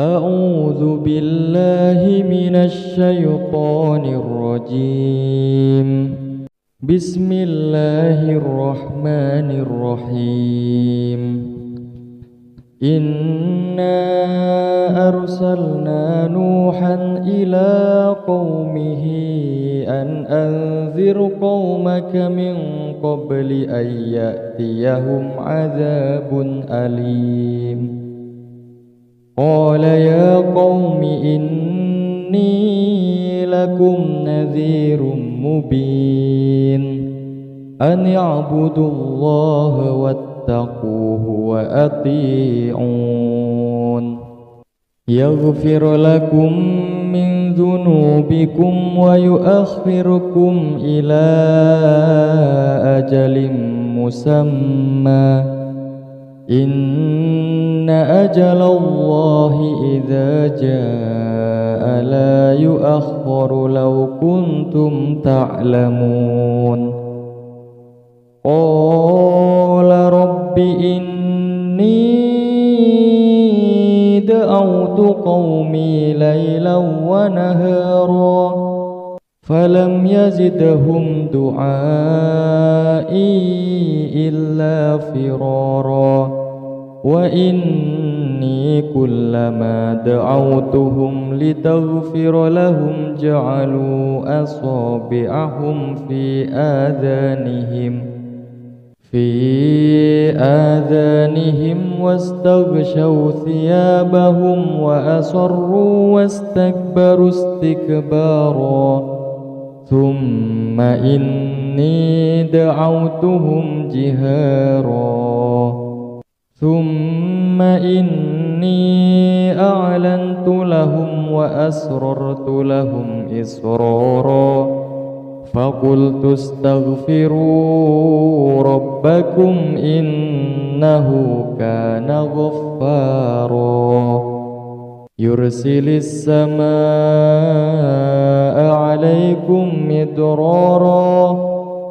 أعوذ بالله من الشيطان الرجيم. بسم الله الرحمن الرحيم. إنا أرسلنا نوحا إلى قومه أن أنذر قومك من قبل أن يأتيهم عذاب أليم. قال يا قوم إني لكم نذير مبين أن اعبدوا الله واتقوه وأطيعون يغفر لكم من ذنوبكم ويؤخركم إلى أجل مسمى إن أجل الله إذا جاء لا يؤخر لو كنتم تعلمون. قال رب إني دعوت قومي ليلا ونهارا فلم يزدهم دعائي إلا فرارا وإني كلما دعوتهم لتغفر لهم جعلوا أصابعهم في آذانهم واستغشوا ثيابهم وأصروا واستكبروا استكبارا ثم إني دعوتهم جهارا ثم إني أعلنت لهم وأسررت لهم إسرارا فقلت استغفروا ربكم إنه كان غفارا يرسل السماء عليكم مدرارا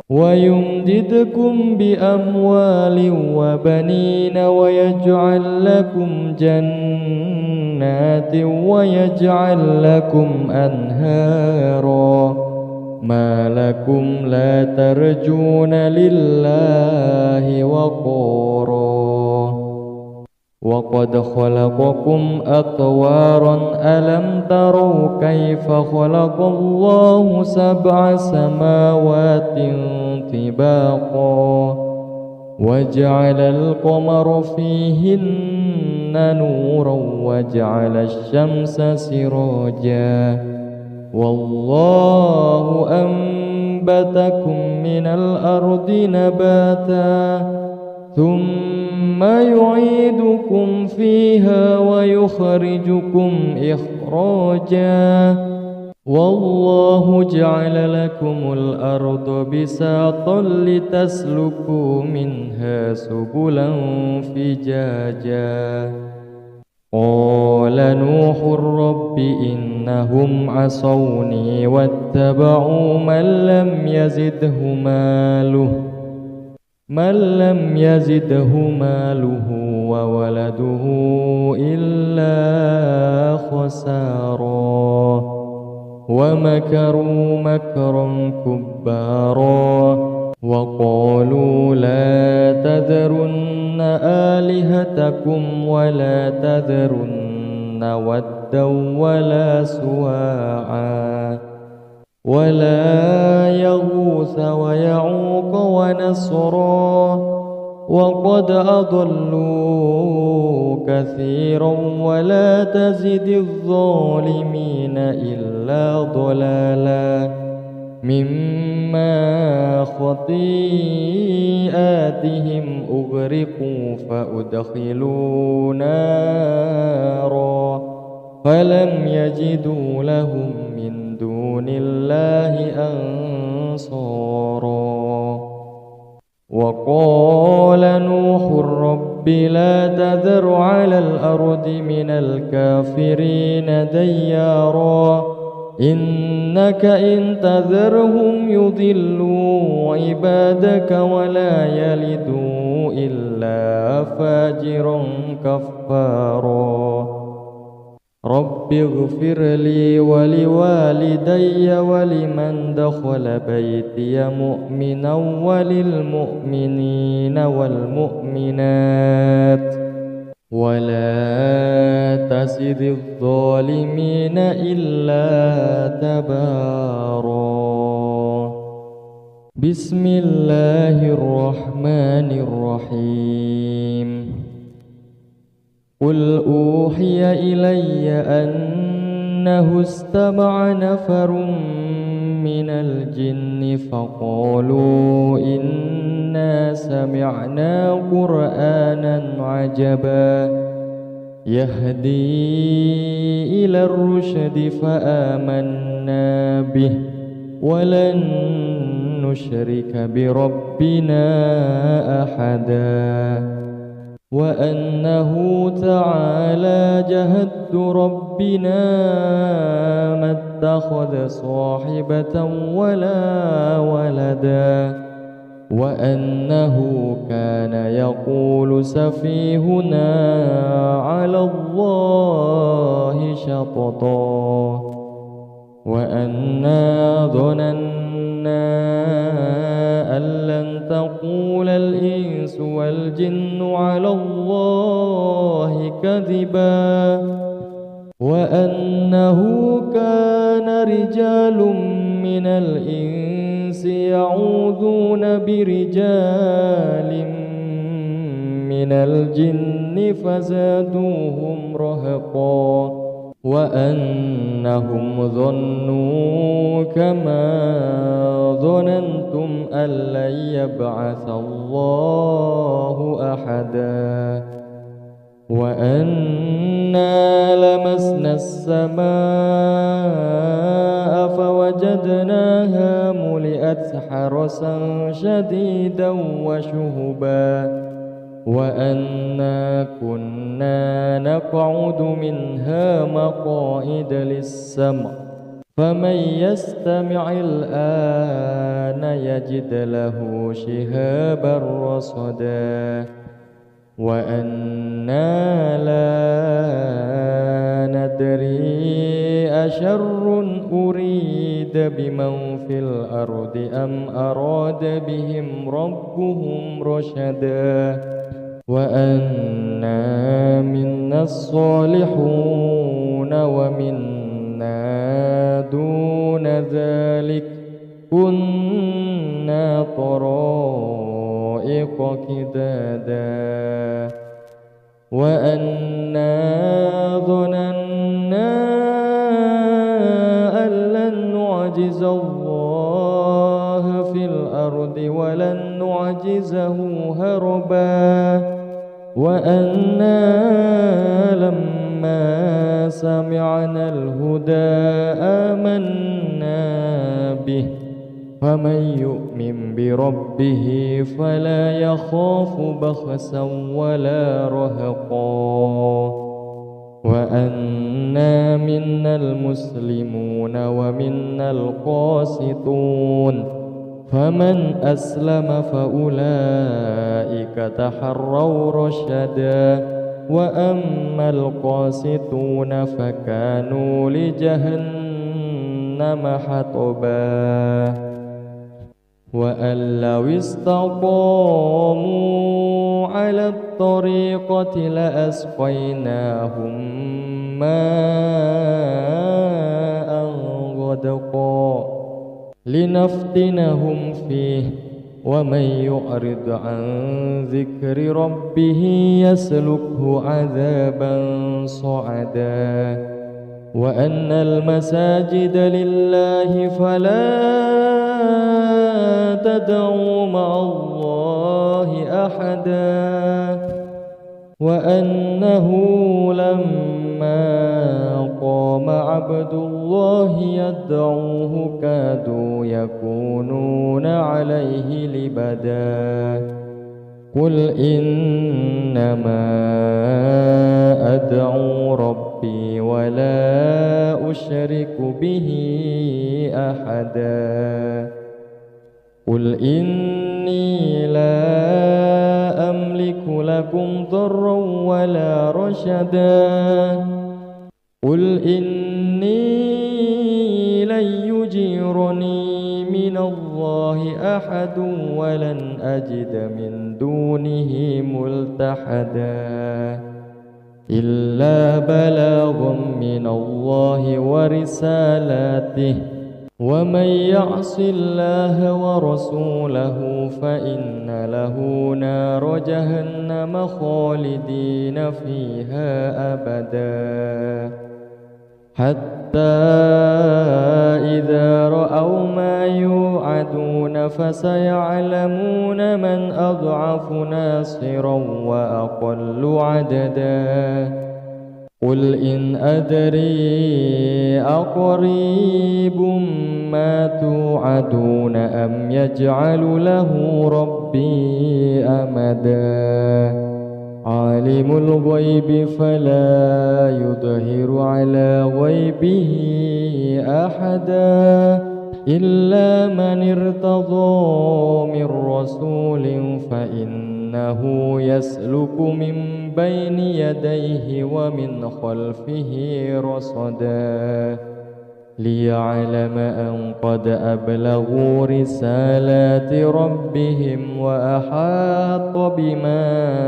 ويمددكم بأموال وبنين ويجعل لكم جنات ويجعل لكم أنهارا ما لكم لا ترجون لله وقارا وقد خلقكم أطوارا ألم تروا كيف خلق الله 7 سماوات طباقا وجعل القمر فيهن نورا وجعل الشمس سراجا والله أنبتكم من الأرض نباتا ثم يعيدكم فيها ويخرجكم إخراجا والله جعل لكم الأرض بساطا لتسلكوا منها سبلا فجاجا. قال نوح رب إنهم عصوني واتبعوا من لم يزده ماله وولده إلا خسارا ومكروا مكرا كبارا وقالوا لا تذرن آلهتكم ولا تذرن ودا ولا سواعا ولا يغوث ويعوق ونسرا وقد أضلوا كثيرا ولا تزد الظالمين إلا ضلالا مما خطيئاتهم أغرقوا فأدخلوا نارا فلم يجدوا لهم من دون الله أنصارا. وقال نوح رب لا تذر على الأرض من الكافرين ديارا إنك إن تذرهم يضلوا عبادك ولا يلدوا إلا فاجرا كفارا. رب اغفر لي ولوالدي ولمن دخل بيتي مؤمنا وللمؤمنين والمؤمنات ولا تزد الظالمين إلا تبارا. بسم الله الرحمن الرحيم. قل أوحي إلي أنه استمع نفر من الجن فقالوا إنا سمعنا قرآنا عجبا يهدي إلى الرشد فآمنا به ولن نشرك بربنا أحدا وأنه تعالى جهد ربنا ما اتخذ صاحبة ولا ولدا وأنه كان يقول سفيهنا على الله شططا وأنا ظننا أن لن تقول الإنس والجن على الله كذبا وأنه كان رجال من الإنس يعوذون برجال من الجن فزادوهم رهقا وأنهم ظنوا كما ظننتم أن لن يبعث الله أحدا وأنا لمسنا السماء فوجدناها ملئت حرسا شديدا وشهبا وأنا كنا نقعد منها مقاعد للسمع فمن يستمع الآن يجد له شهابا رصدا وأنا لا ندري أشر أريد بمن في الأرض أم أراد بهم ربهم رشدا وأنا منا الصالحون ومنا دون ذلك كنا طرائق كدادا وأنا ظننا أن لن نعجز الله في الأرض ولن نعجزه هربا وأنا لما سمعنا الهدى آمنا به فمن يؤمن بربه فلا يخاف بخسا ولا رهقا وأنا منا المسلمون ومنا القاسطون فمن أسلم فأولئك تحروا رشدا وأما القاسطون فكانوا لجهنم حطبا وأن لو استقاموا على الطريقة لأسقيناهم ماء غدقا لنفتنهم فيه ومن يعرض عن ذكر ربه يسلكه عذابا صعدا وأن المساجد لله فلا تدعوا مع الله أحدا وأنه لما قام عبد الله يدعوه كادوا يكونون عليه لبدا قل إنما أدعو ربي ولا أشرك به أحدا قل إني لا أملك لكم ضرا ولا رشدا قل إني لن يجيرني من الله أحد ولن أجد من دونه ملتحدا إلا بلاغ من الله ورسالاته ومن يعص الله ورسوله فإن له نار جهنم خالدين فيها أبدا حتى إذا رأوا ما يوعدون فسيعلمون من أضعف ناصرا وأقل عددا قل إن أدري أقريب ما توعدون أم يجعل له ربي أمدا عالم الغيب فلا يظهر على غيبه أحدا إلا من ارتضى من رسول فإنه يسلك من بين يديه ومن خلفه رصدا ليعلم أن قد أبلغوا رسالات ربهم وأحاط بما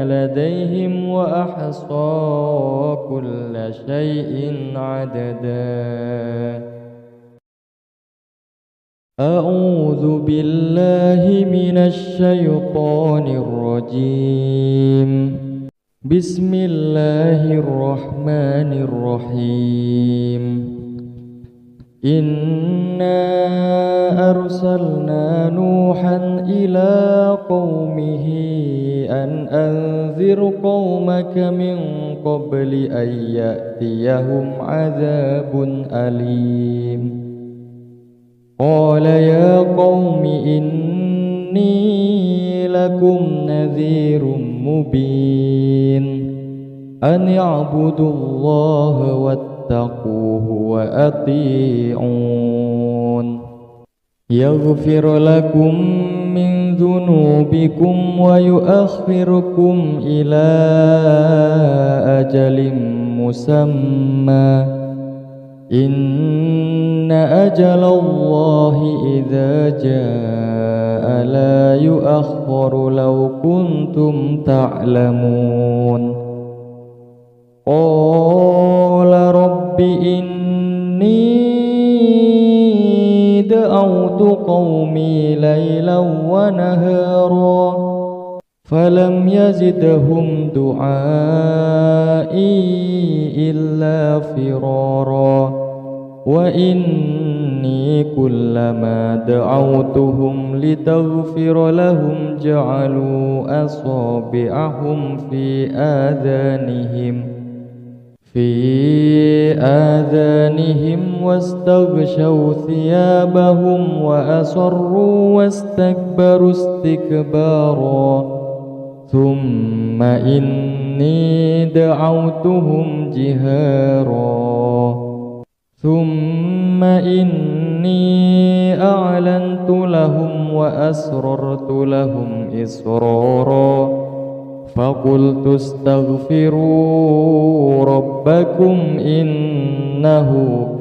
لديهم وأحصى كل شيء عددا أعوذ بالله من الشيطان الرجيم بسم الله الرحمن الرحيم إنا أرسلنا نوحا إلى قومه أن أنذر قومك من قبل أن يأتيهم عذاب أليم قال يا قوم إني لكم نذير مبين أن اعبدوا الله واتقوه وأطيعون يغفر لكم من ذنوبكم ويؤخركم إلى أجل مسمى إن أجل الله إذا جاء لا يؤخر لو كنتم تعلمون قال رب إني دعوت قومي ليلا ونهارا فلم يزدهم دعائي إلا فرارا وإني كلما دعوتهم لتغفر لهم جعلوا أصابعهم في آذانهم واستغشوا ثيابهم وأصروا واستكبروا استكبارا ثم إني دعوتهم جهارا ثم إني أعلنت لهم وأسررت لهم إسرارا فقلت استغفروا ربكم إنه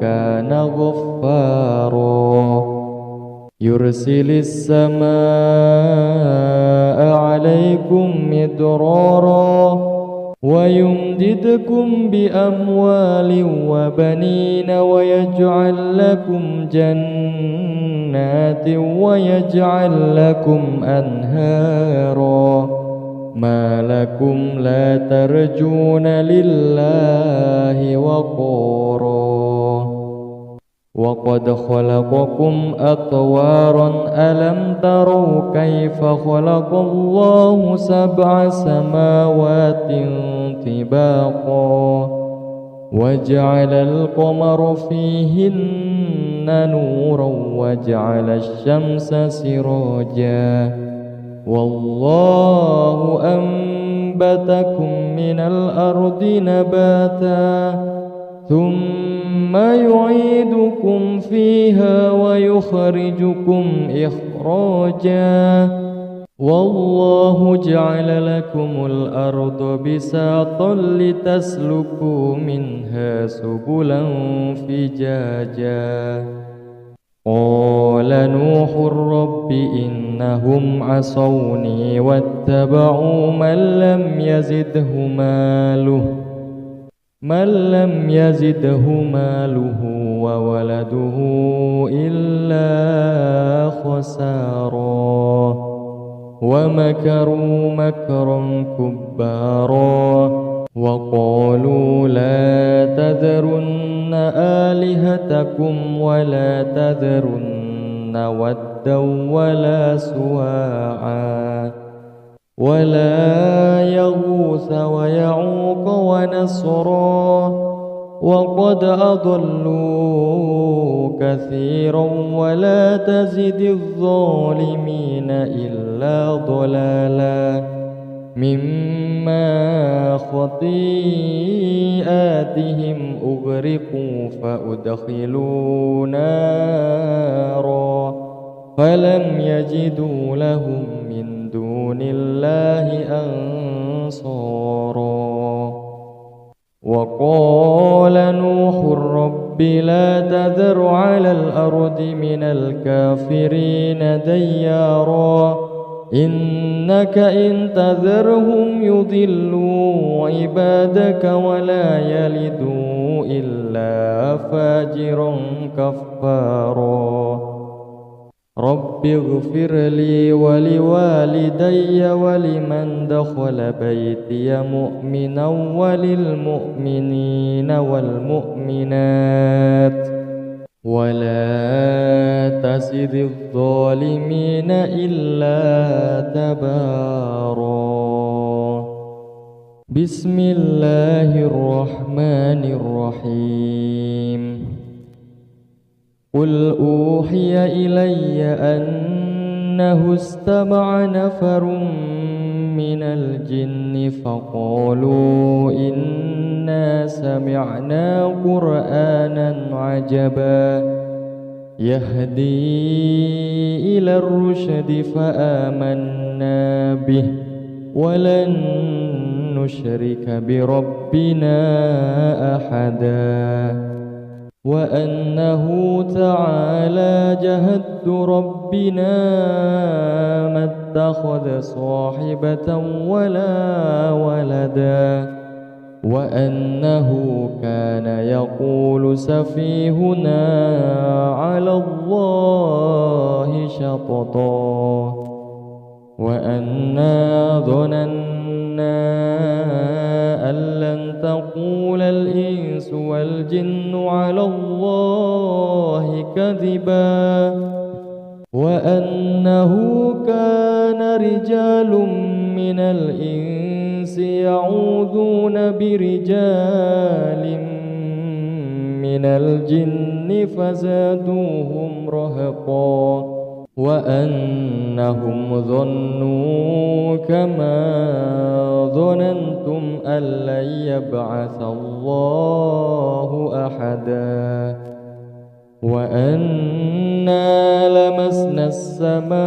كان غفارا يرسل السماء عليكم مدرارا ويمددكم بأموال وبنين ويجعل لكم جنات ويجعل لكم أنهارا ما لكم لا ترجون لله وقارا وقد خلقكم أطوارا ألم تروا كيف خلق الله سبع سماوات طباقا وجعل القمر فيهن نورا وجعل الشمس سراجا والله أنبتكم من الأرض نباتا ثم يعيدكم فيها ويخرجكم إخراجا والله جعل لكم الأرض بساطا لتسلكوا منها سبلا فجاجا قال نوح رب إنهم عصوني واتبعوا من لم يزده ماله وولده إلا خسارا ومكروا مكرا كبارا وقالوا لا تذرن آلهتكم ولا تذرن ودا ولا سواعا ولا يغوث ويعوق ونسرا وقد أضلوا كثيرا ولا تزد الظالمين إلا ضلالا مما خطيئاتهم أغرقوا فأدخلوا نارا فلم يجدوا لهم من دون الله أنصارا وقال نوح رب لا تذر على الأرض من الكافرين ديارا إنك إن تذرهم يضلوا عبادك ولا يلدوا إلا فاجرا كفارا رب اغفر لي ولوالدي ولمن دخل بيتي مؤمنا وللمؤمنين والمؤمنات ولا تزد الظالمين إلا تبارا بسم الله الرحمن الرحيم قل أوحي إلي أنه استمع نفر من الجن فقالوا إنا سمعنا قرآنا عجبا يهدي إلى الرشد فآمنا به ولن نشرك بربنا أحدا وأنه تعالى جهد ربنا ما اتخذ صاحبة ولا ولدا وأنه كان يقول سفيهنا على الله شططا وأنا ظننا أن لن تقول الإنس والجن على الله كذبا وأنه كان رجال من الإنس يعوذون برجال من الجن فزادوهم رهقا وأنهم ظنوا كما ظننتم أن لن يبعث الله أحدا وأنا لمسنا السماء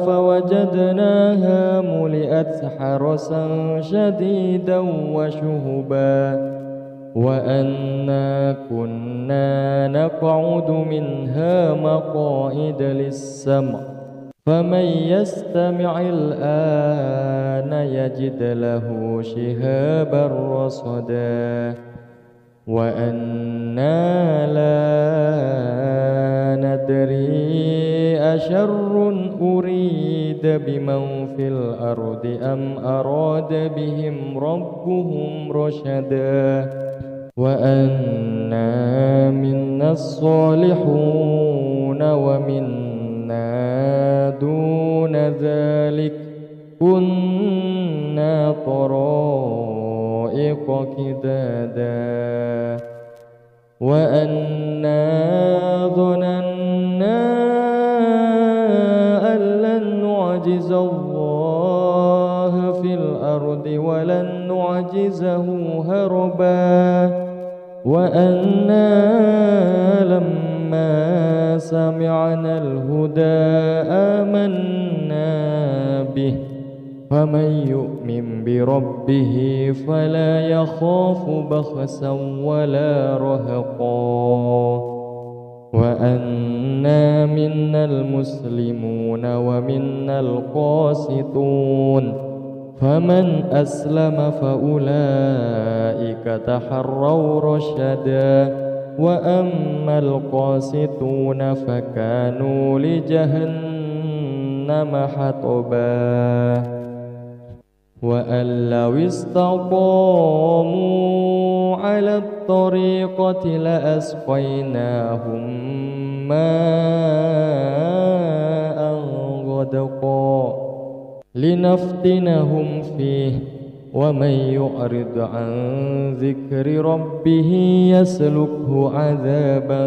فوجدناها ملئت حرسا شديدا وشهبا وأنا كنا نقعد منها مقاعد للسمع فمن يستمع الآن يجد له شهابا رصدا وأنا لا ندري أشر أريد بمن في الأرض أم أراد بهم ربهم رشدا وأنا منا الصالحون ومنا دون ذلك كنا طرائق كدادا وأنا ظننا أن لن نعجز الله في الأرض ولن نعجزه هربا وأنا لما لما سمعنا الهدى آمنا به فمن يؤمن بربه فلا يخاف بخسا ولا رهقا وأنا منا المسلمون ومنا القاسطون فمن أسلم فأولئك تحروا رشدا وأما القاسطون فكانوا لجهنم حطبا وأن لو استقاموا على الطريقة لأسقيناهم ماء غدقا لنفتنهم فيه ومن يعرض عن ذكر ربه يسلكه عذابا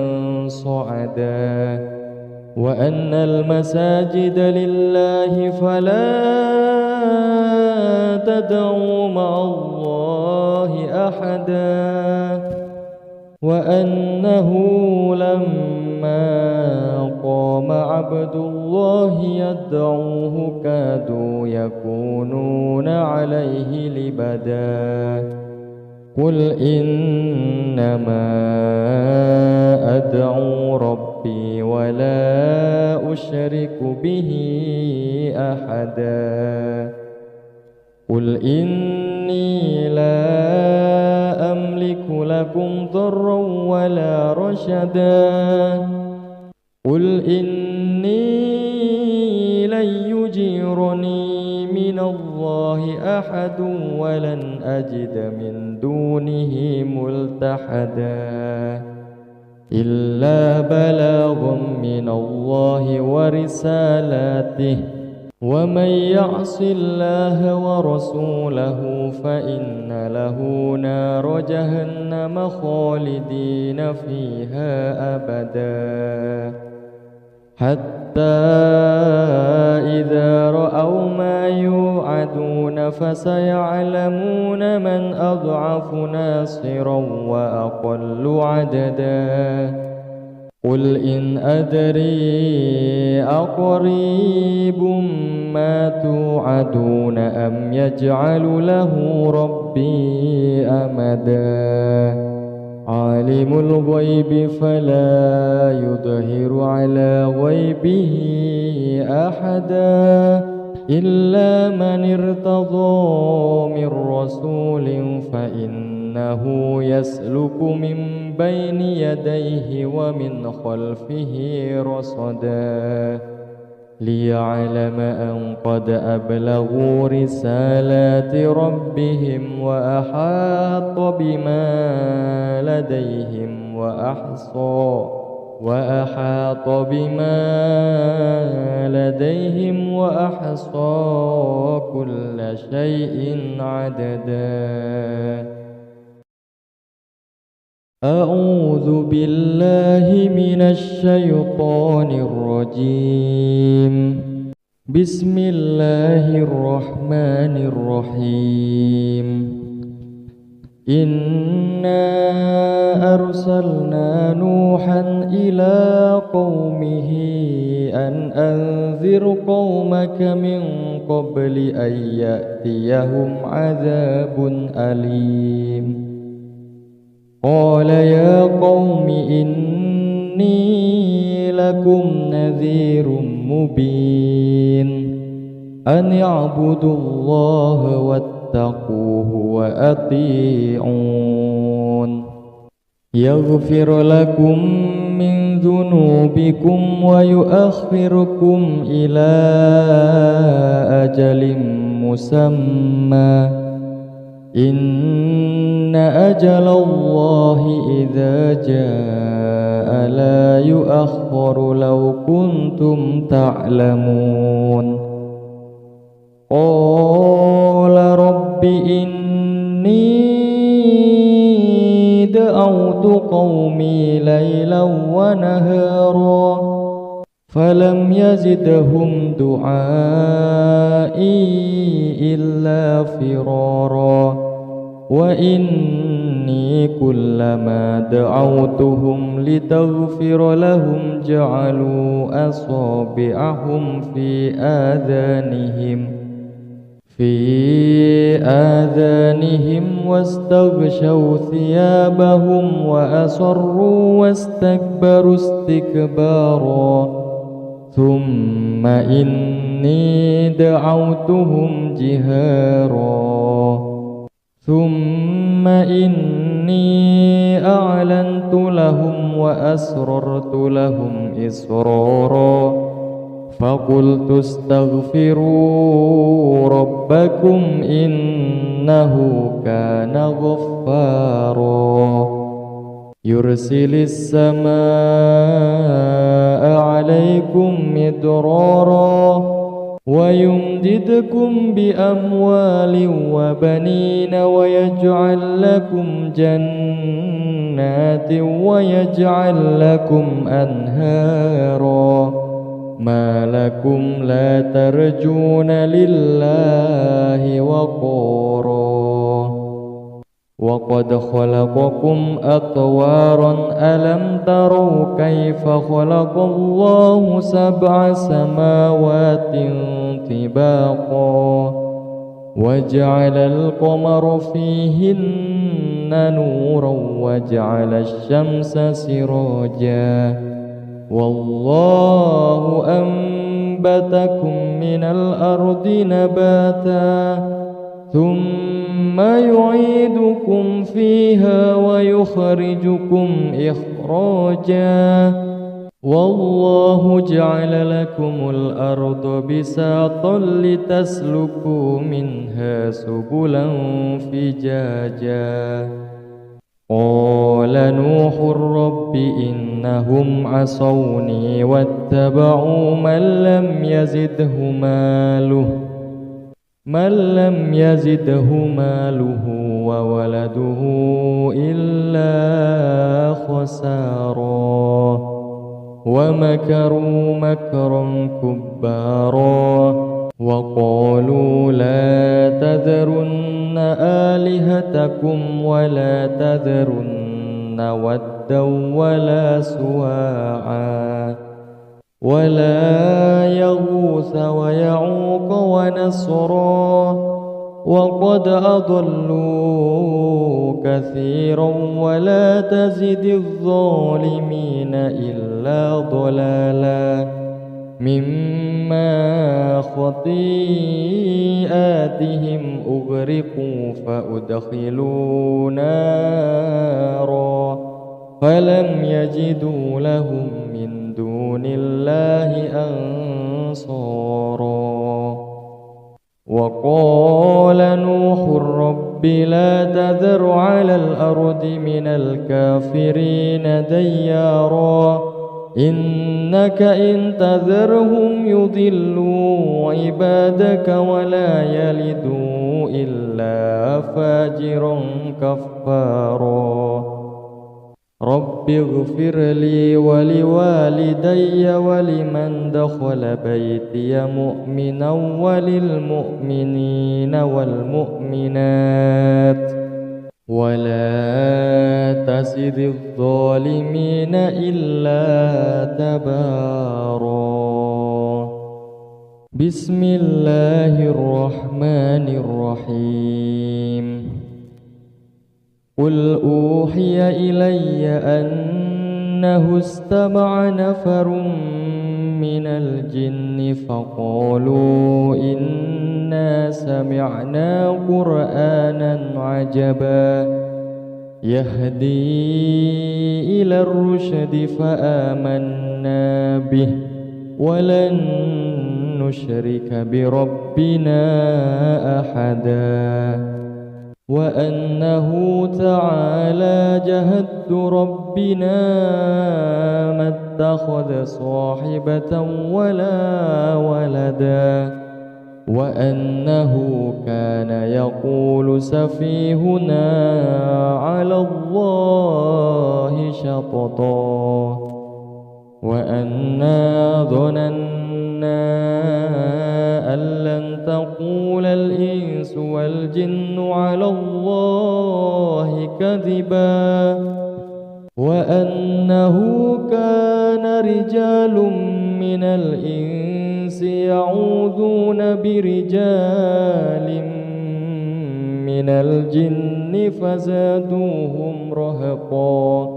صعدا وأن المساجد لله فلا تدعوا مع الله أحدا وأنه لما قام عبد الله يدعوه كادوا يكونون عليه لبدا قل إنما أدعو ربي ولا أشرك به أحدا قل إني لا أملك لكم ضرا ولا رشدا قل إني لن يجيرني من الله أحد ولن أجد من دونه ملتحدا إلا بلاغا من الله ورسالاته ومن يعص الله ورسوله فإن له نار جهنم خالدين فيها أبدا حتى إذا رأوا ما يوعدون فسيعلمون من أضعف ناصرا وأقل عددا قل إن أدري أقريب ما توعدون أم يجعل له ربي أمدا عالم الغيب فلا يظهر على غيبه أحدا إلا من ارتضى من رسول فإنه يسلك من بين يديه ومن خلفه رصدا ليعلم أن قد أبلغوا رسالات ربهم وأحاط بما لديهم وأحصى كل شيء عددا أعوذ بالله من الشيطان الرجيم بسم الله الرحمن الرحيم إنا أرسلنا نوحا إلى قومه أن أنذر قومك من قبل أن يأتيهم عذاب أليم قال يا قوم إني لكم نذير مبين أن اعبدوا الله واتقوه وأطيعون يغفر لكم من ذنوبكم ويؤخركم إلى أجل مسمى إن أجل الله إذا جاء لا يؤخر لو كنتم تعلمون قال رب إني دعوت قومي ليلا ونهارا فلم يزدهم دعائي إلا فرارا وإني كلما دعوتهم لتغفر لهم جعلوا أصابعهم في آذانهم واستغشوا ثيابهم وأصروا واستكبروا استكبارا ثم إني دعوتهم جهارا ثم إني أعلنت لهم وأسررت لهم إسرارا فقلت استغفروا ربكم إنه كان غفارا يرسل السماء عليكم مدرارا ويمددكم بأموال وبنين ويجعل لكم جنات ويجعل لكم أنهارا ما لكم لا ترجون لله وقارا وقد خلقكم أطوارا ألم تروا كيف خلق الله 7 سماوات طباقا وجعل القمر فيهن نورا وجعل الشمس سراجا والله أنبتكم من الأرض نباتا ثم يعيدكم فيها ويخرجكم إخراجا والله جعل لكم الأرض بساطا لتسلكوا منها سبلا فجاجا قال نوح رب إنهم عصوني واتبعوا من لم يزده ماله وولده إلا خسارا ومكروا مكرا كبارا وقالوا لا تذرن آلهتكم ولا تذرن ودا ولا سواعا ولا يغوث ويعوق ونسرا وقد أضلوا كثيرا ولا تزد الظالمين إلا ضلالا مما خطيئاتهم أغرقوا فأدخلوا نارا فلم يجدوا لهم من دون الله أنصارا وقال نوح رب لا تذر على الأرض من الكافرين ديارا إنك إن تذرهم يضلوا عبادك ولا يلدوا إلا فاجرا كفارا رب اغفر لي ولوالدي ولمن دخل بيتي مؤمنا وللمؤمنين والمؤمنات ولا تزد الظالمين إلا تبارا بسم الله الرحمن الرحيم قل أوحي إلي أنه استمع نفر من الجن فقالوا إنا سمعنا قرآنا عجبا يهدي إلى الرشد فآمنا به ولن نشرك بربنا أحدا وأنه تعالى جهد ربنا ما اتخذ صاحبة ولا ولدا وأنه كان يقول سفيهنا على الله شططا وأنا ظننا أن لن تقول الإنس والجن على الله كذبا وأنه كان رجال من الإنس يعوذون برجال من الجن فزادوهم رهقا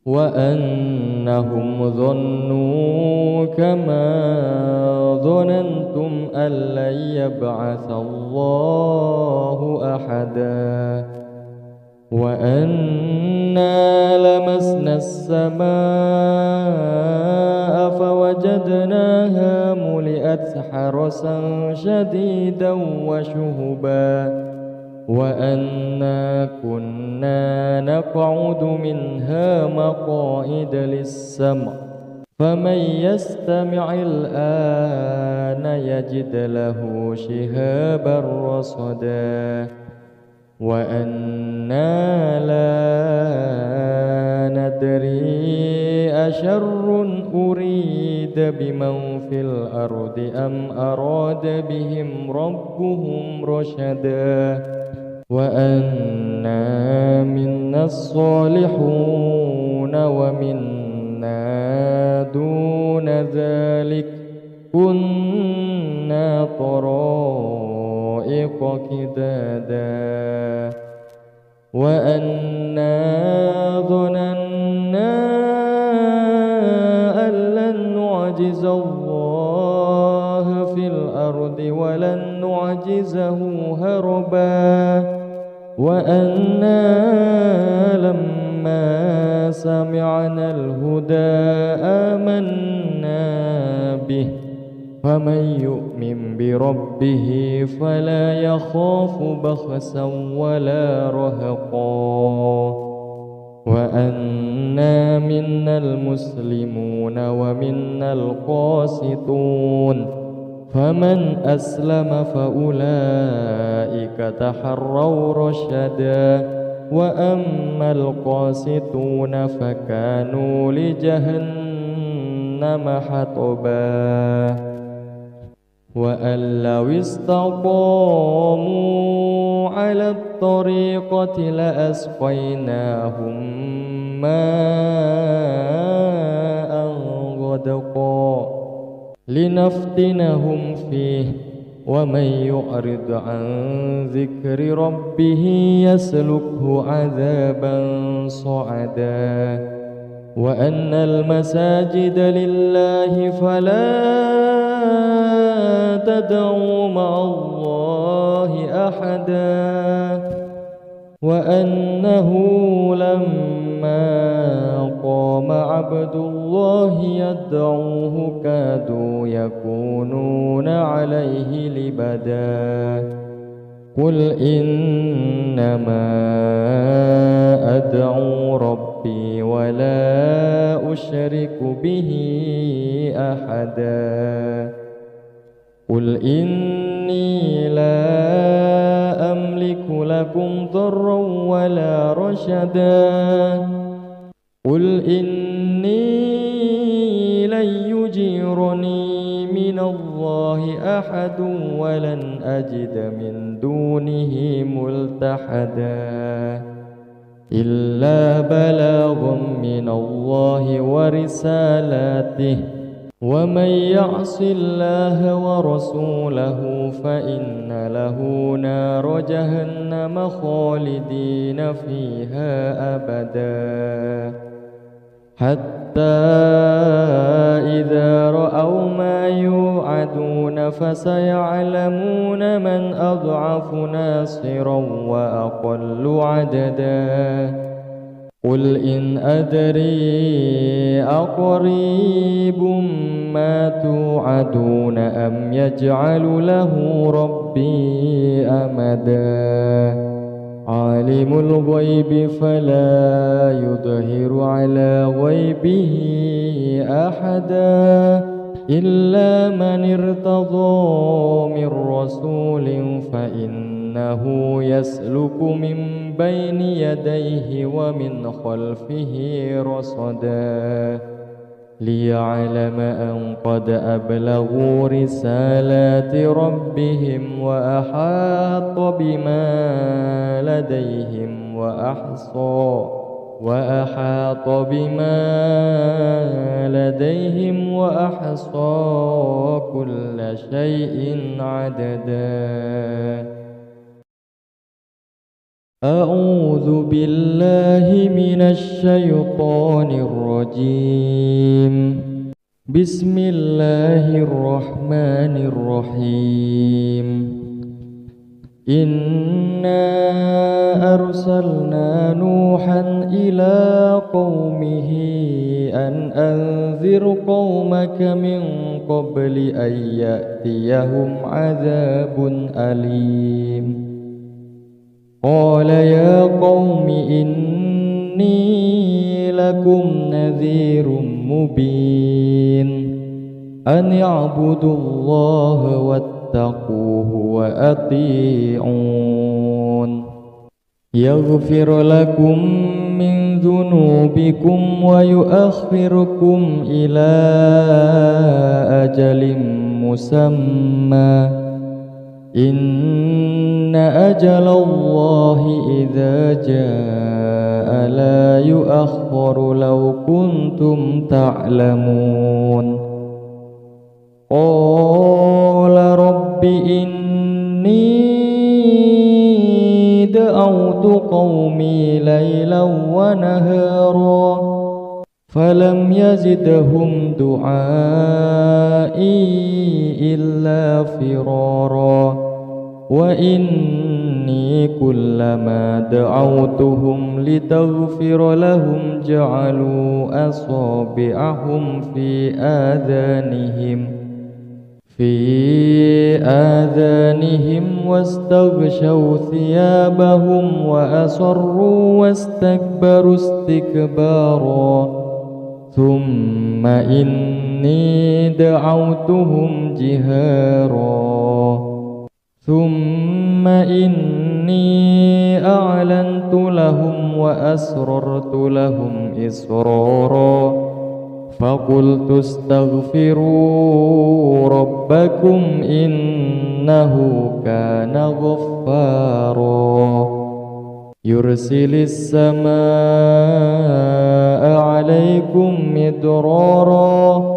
وأنهم ظنوا كما ظننتم أن لن يبعث الله أحدا وأنا لمسنا السماء فوجدناها ملئت حرسا شديدا وشهبا وأنا كنا نقعد منها مقاعد للسمع فمن يستمع الآن يجد له شهابا رصدا وأنا لا ندري أشر أريد بمن في الأرض أم أراد بهم ربهم رشدا وأنا منا الصالحون ومنا دون ذلك كنا طرائق كدادا وأنا ظننا أن لن نعجز الله في الأرض ولن نعجزه هربا وأنا لما سمعنا الهدى آمنا به فمن يؤمن بربه فلا يخاف بخسا ولا رهقا وأنا منا المسلمون ومنا القاسطون فمن أسلم فأولئك تحروا رشدا وأما القاسطون فكانوا لجهنم حطبا وأن لو استقاموا على الطريقة لأسقيناهم ماء غدقا لنفتنهم فيه ومن يعرض عن ذكر ربه يسلكه عذابا صعدا وأن المساجد لله فلا تدعوا مع الله أحدا وأنه لما قام عبد الله يدعوه كادوا يكونون عليه لبدا قل إنما أدعو ربي ولا أشرك به أحدا قل إني لا أملك لكم ضرا ولا رشدا قل إني لن يجيرني من الله أحد ولن أجد من دونه ملتحدا إلا بلاغ من الله ورسالاته ومن يعص الله ورسوله فإن له نار جهنم خالدين فيها أبدا حتى إذا رأوا ما يوعدون فسيعلمون من أضعف ناصرا وأقل عددا قل إن أدري أقريب ما توعدون أم يجعل له ربي أمدا عالم الغيب فلا يظهر على غيبه أحدا إلا من ارتضى من رسول فإنه يسلك من بين يديه ومن خلفه رصدا ليعلم أن قد أبلغوا رسالات ربهم وأحاط بما لديهم وأحاط بما لديهم وأحصى كل شيء عددا. أعوذ بالله من الشيطان الرجيم. بسم الله الرحمن الرحيم. إنا أرسلنا نوحا إلى قومه أن أنذر قومك من قبل أن يأتيهم عذاب أليم. قال يا قوم إني لكم نذير مبين أن اعبدوا الله واتقوه وأطيعون يغفر لكم من ذنوبكم ويؤخركم إلى أجل مسمى إن أجل الله إذا جاء لا يؤخر لو كنتم تعلمون. قال رب إني دعوت قومي ليلا ونهارا فلم يزدهم دعائي إلا فرارا وإني كلما دعوتهم لتغفر لهم جعلوا أصابعهم في آذانهم واستغشوا ثيابهم وأصروا واستكبروا استكبارا ثم إني دعوتهم جهارا ثم إني أعلنت لهم وأسررت لهم إسرارا فقلت استغفروا ربكم إنه كان غفارا يرسل السماء عليكم مدرارا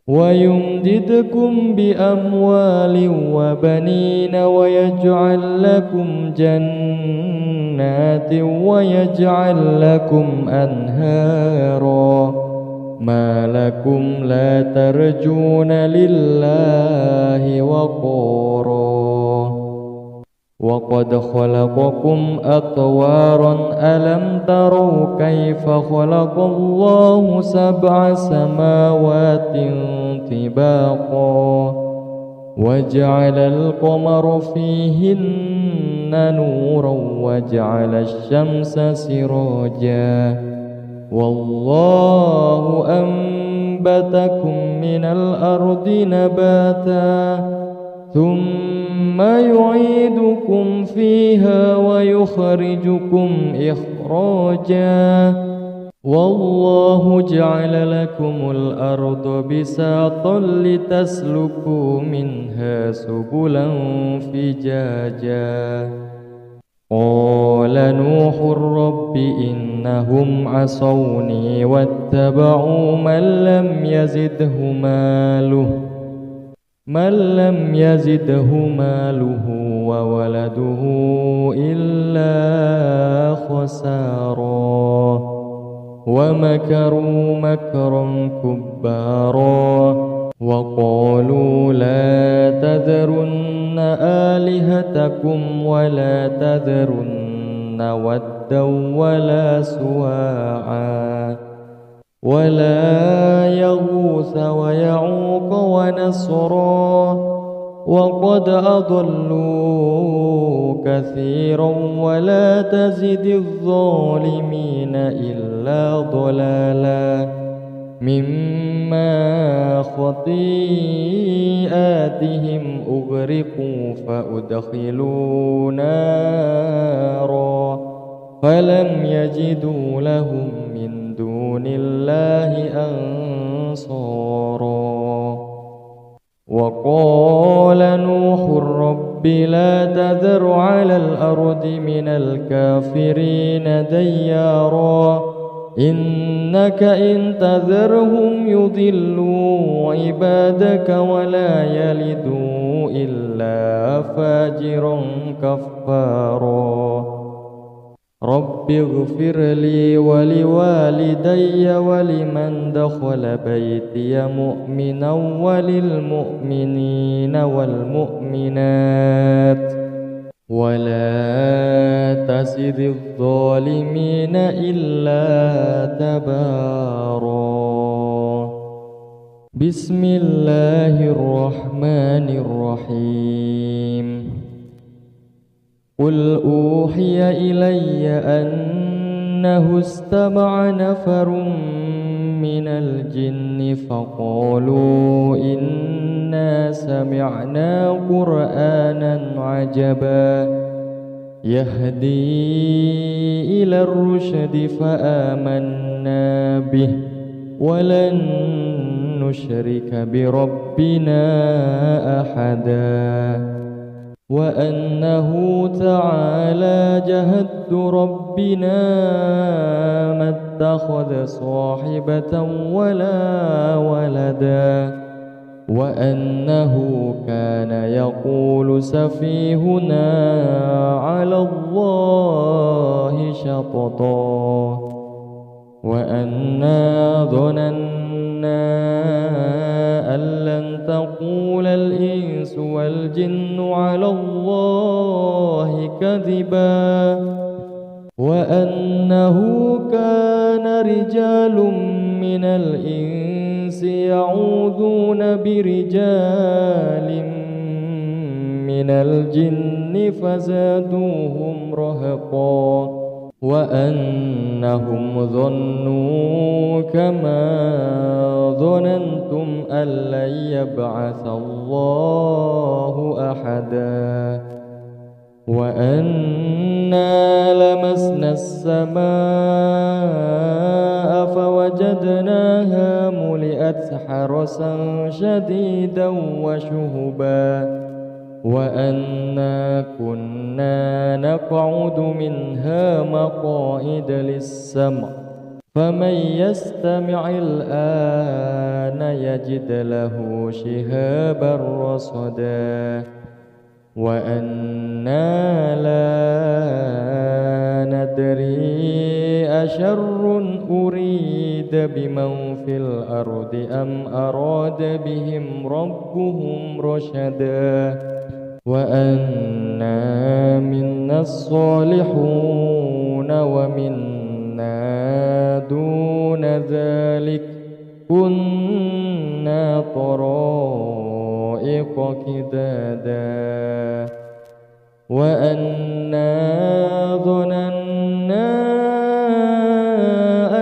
ويمددكم بأموال وبنين ويجعل لكم جنات ويجعل لكم أنهارا ما لكم لا ترجون لله وقارا وقد خلقكم أطوارا ألم تروا كيف خلق الله 7 سماوات طباقا وجعل القمر فيهن نورا وجعل الشمس سراجا والله أنبتكم من الأرض نباتا ثم يعيدكم فيها ويخرجكم إخراجا والله جعل لكم الأرض بساطا لتسلكوا منها سبلا فجاجا قال نوح رب إنهم عصوني واتبعوا من لم يزده ماله وولده إلا خسارا ومكروا مكرا كبارا وقالوا لا تذرن آلهتكم ولا تذرن ودا ولا سواعا ولا يغوث ويعوق ونسرا وقد أضلوا كثيرا ولا تزد الظالمين إلا ضلالا مما خطيئاتهم أغرقوا فأدخلوا نارا فلم يجدوا لهم من دون الله أنصارا وقال نوح رب رب لا تذر على الأرض من الكافرين ديارا إنك إن تذرهم يضلوا عبادك ولا يلدوا إلا فاجرا كفارا رب اغفر لي ولوالدي ولمن دخل بيتي مؤمنا وللمؤمنين والمؤمنات ولا تزد الظالمين إلا تبارا بسم الله الرحمن الرحيم قل أوحي إلي أنه استمع نفر من الجن فقالوا إنا سمعنا قرآنا عجبا يهدي إلى الرشد فآمنا به ولن نشرك بربنا أحدا وأنه تعالى جهد ربنا ما اتخذ صاحبة ولا ولدا وأنه كان يقول سفيهنا على الله شططا وأنا ظننا أن لن تقول الإنس والجن على الله كذبا وأنه كان رجال من الإنس يعوذون برجال من الجن فزادوهم رهقا وأنهم ظنوا كما ظننتم أن لن يبعث الله أحدا وأنا لمسنا السماء فوجدناها ملئت حرسا شديدا وشهبا وأنا كنا نقعد منها مقاعد للسمع فمن يستمع الآن يجد له شهابا رصدا وأنا لا ندري أشر أريد بمن في الأرض أم أراد بهم ربهم رشدا وأنا منا الصالحون ومنا دون ذلك كنا طرائق كدادا وأنا ظننا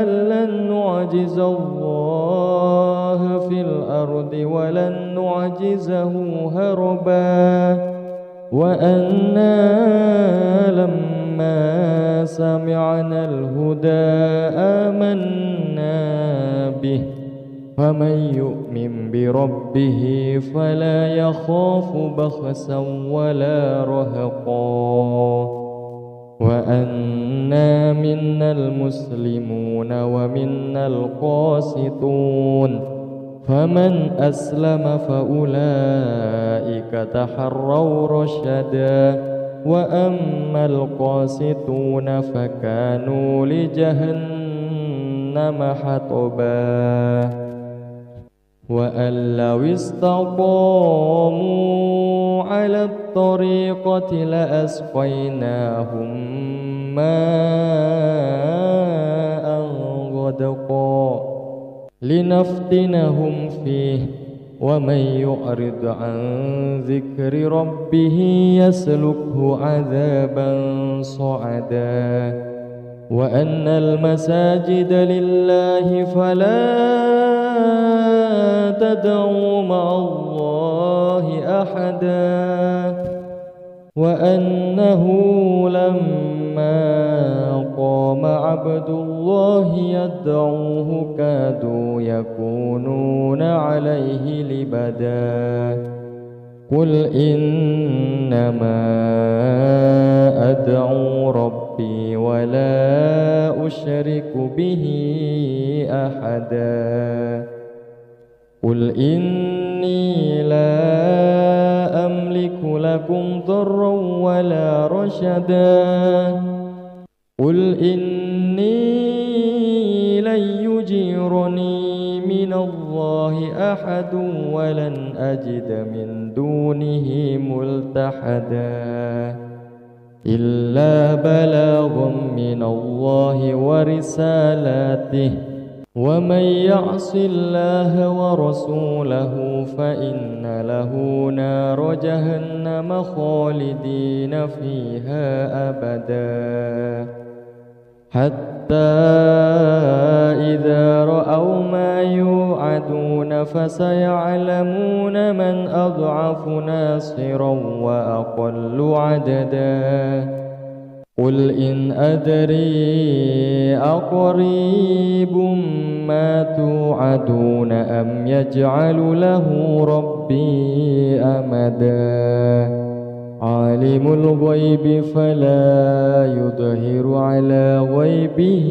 أن لن نعجز الله في الأرض ولن نعجزه هربا وأنا لما سمعنا الهدى آمنا به فمن يؤمن بربه فلا يخاف بخسا ولا رهقا وأنا منا المسلمون ومنا القاسطون فمن أسلم فأولئك تحروا رشدا وأما القاسطون فكانوا لجهنم حطبا وأن لو استقاموا على الطريقة لأسقيناهم ماء غدقا لنفتنهم فيه ومن يعرض عن ذكر ربه يسلكه عذابا صعدا وأن المساجد لله فلا تدعوا مع الله أحدا وأنه لما قام عبد الله يدعوه كادوا يكونون عليه لبدا قل إنما أدعو ربي ولا أشرك به أحدا قل إني لا أملك لكم ضرا ولا رشدا قل إني لن يجيرني من الله أحد ولن أجد من دونه ملتحدا إلا بلاغا من الله ورسالاته ومن يعص الله ورسوله فإن له نار جهنم خالدين فيها أبدا حتى إذا رأوا ما يوعدون فسيعلمون من أضعف ناصرا وأقل عددا قل إن أدري أقريب ما توعدون أم يجعل له ربي أمدا عالم الغيب فلا يظهر على غيبه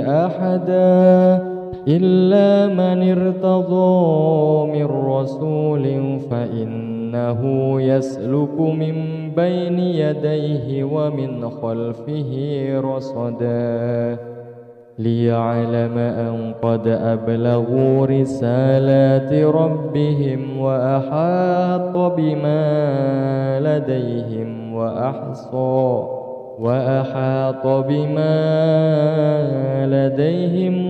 أحدا إلا من ارتضى من رسول فإنه يسلك من بين يديه ومن خلفه رصدا ليعلم أن قد أبلغوا رسالات ربهم وأحاط بما لديهم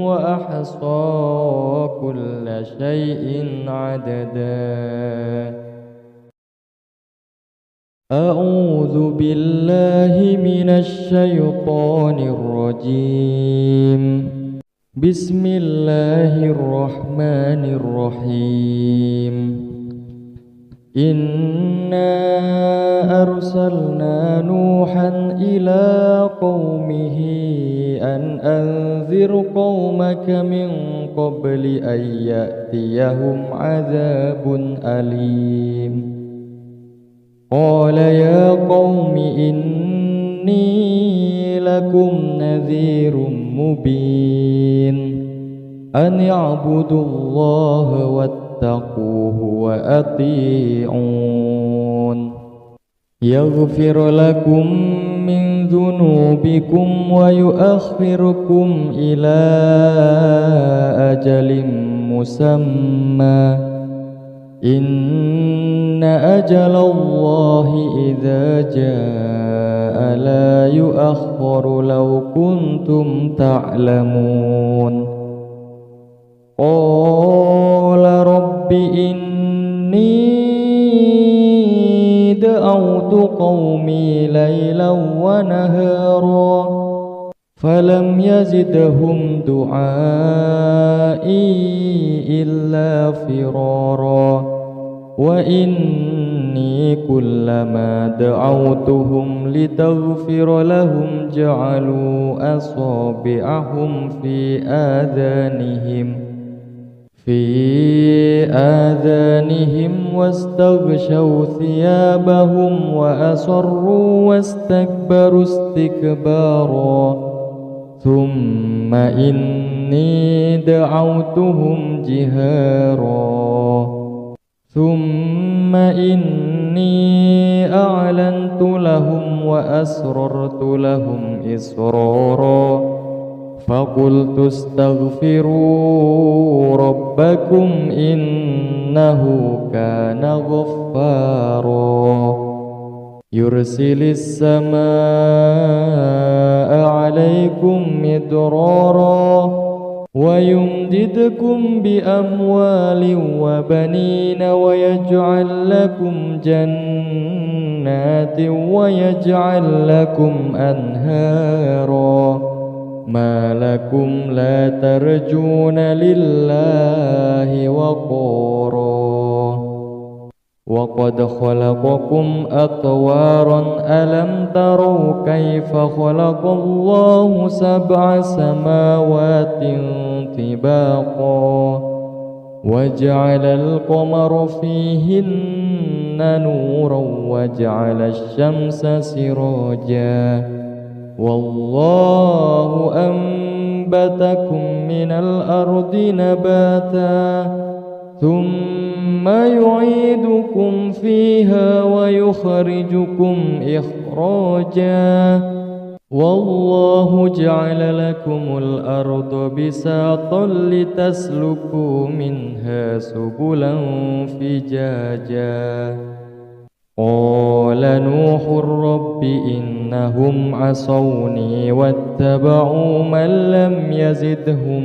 وأحصى كل شيء عددا أعوذ بالله من الشيطان الرجيم بسم الله الرحمن الرحيم إنا أرسلنا نوحا إلى قومه أن أنذر قومك من قبل أن يأتيهم عذاب أليم قال يا قوم إني لكم نذير مبين أن اعبدوا الله واتقوه وأطيعون يغفر لكم من ذنوبكم ويؤخركم إلى أجل مسمى إن أجل الله إذا جاء لا يؤخر لو كنتم تعلمون قال رب إني دعوت قومي ليلا ونهارا فلم يزدهم دعائي إلا فرارا وإني كلما دعوتهم لتغفر لهم جعلوا أصابعهم في آذانهم واستغشوا ثيابهم وأصروا واستكبروا استكبارا ثم إني دعوتهم جهارا ثم إني أعلنت لهم وأسررت لهم إسرارا فقلت استغفروا ربكم إنه كان غفارا يرسل السماء عليكم مدرارا ويمددكم بأموال وبنين ويجعل لكم جنات ويجعل لكم أنهارا ما لكم لا ترجون لله وقارا وقد خلقكم أطوارا ألم تروا كيف خلق الله 7 سماوات طباقا وجعل القمر فيهن نورا وجعل الشمس سراجا والله أنبتكم من الأرض نباتا ثم يعيدكم فيها ويخرجكم إخراجا والله جعل لكم الأرض بساطا لتسلكوا منها سبلا فجاجا قال نوح رب إنهم عصوني واتبعوا من لم يزده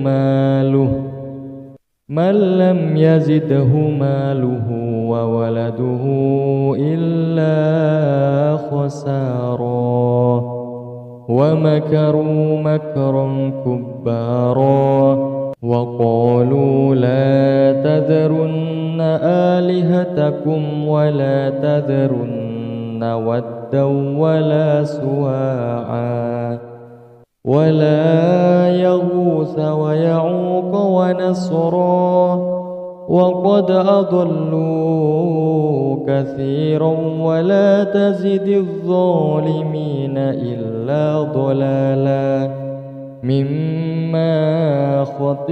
ماله وولده إلا خسارا ومكروا مكرا كبارا وقالوا لا تذرن آلهتكم ولا تذرن ودا ولا سواعا ولا يغوث ويعوق ونسرا وقد أضلوا كثيرا ولا تزد الظالمين إلا ضلالا مما خطيئاتهم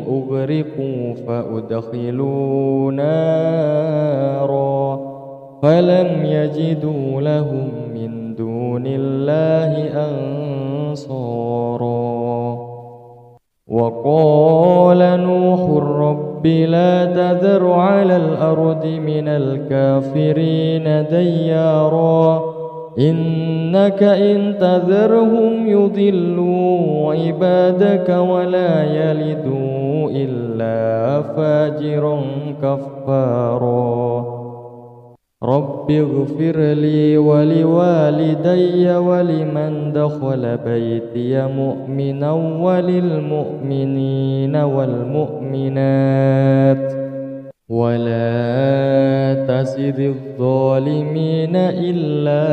أغرقوا فأدخلوا نارا فلم يجدوا لهم من دون الله أنصارا وقال نوح رب لا تذر على الأرض من الكافرين ديارا إنك إن تذرهم يضلوا عبادك ولا يلدوا إلا فاجرا كفارا رب اغفر لي ولوالدي ولمن دخل بيتي مؤمنا وللمؤمنين والمؤمنات ولا تزد الظالمين إلا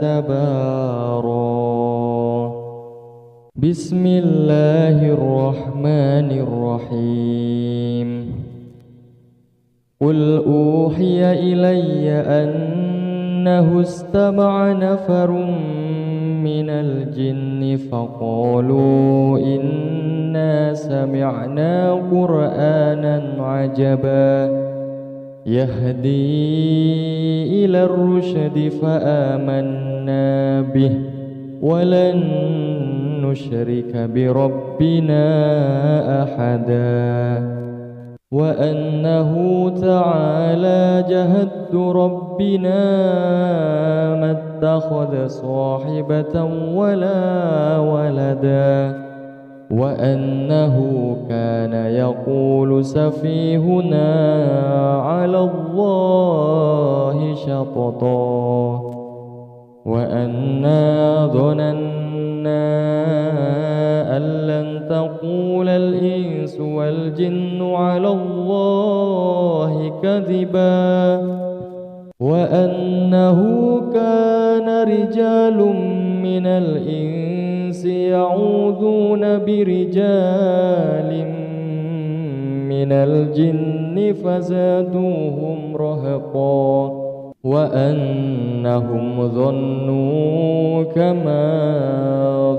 تبارا بسم الله الرحمن الرحيم قل أوحي إلي أنه استمع نفر من الجن فقالوا إنا سمعنا قرآنا عجبا يهدي إلى الرشد فآمنا به ولن نشرك بربنا أحدا وأنه تعالى جهد ربنا ما اتخذ صاحبة ولا ولدا وأنه كان يقول سفيهنا على الله شططا وأنا ظننا أن لن تقول الإنس والجن على الله كذبا وأنه كان رجال من الإنس يعوذون برجال من الجن فزادوهم رهقا وأنهم ظنوا كما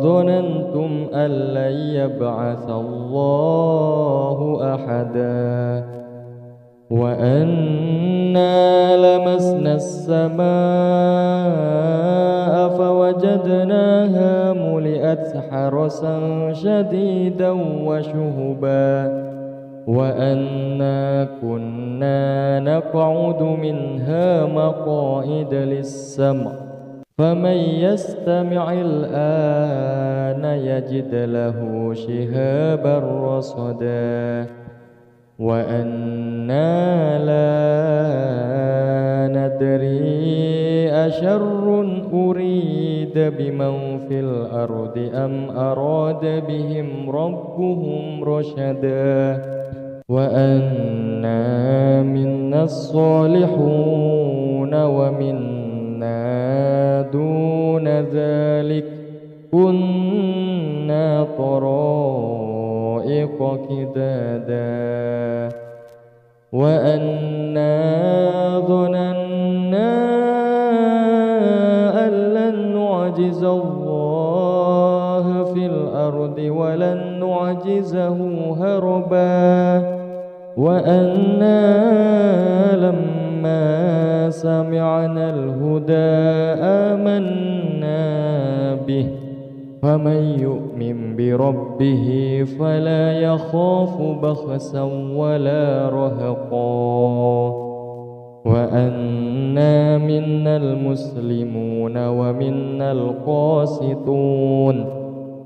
ظننتم أن لن يبعث الله أحدا وأنا لمسنا السماء فوجدناها ملئت حرسا شديدا وشهبا وأنا كنا نقعد منها مقاعد للسمع فمن يستمع الآن يجد له شهابا رصدا وأنا لا ندري أشر أريد بمن في الأرض أم أراد بهم ربهم رشدا وأنا منا الصالحون ومنا دون ذلك كنا طرائق كدادا وأنا أنا ظننا أن لن نعجز الله في الأرض ولن نعجزه هربا وأنا لما سمعنا الهدى آمنا به فمن يؤمن بربه فلا يخاف بخسا ولا رهقا وأنا منا المسلمون ومنا القاسطون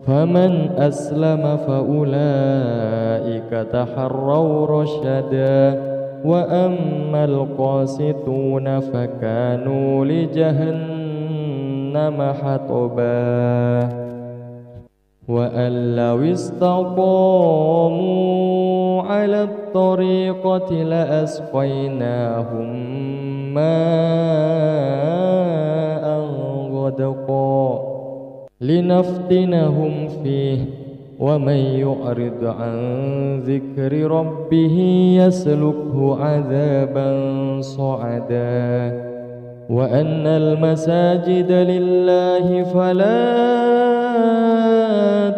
فمن أسلم فأولئك تحروا رشدا وأما القاسطون فكانوا لجهنم حطبا وأن لو استقاموا على الطريقة لأسقيناهم ماء غدقا لنفتنهم فيه ومن يعرض عن ذكر ربه يسلكه عذابا صعدا وأن المساجد لله فلا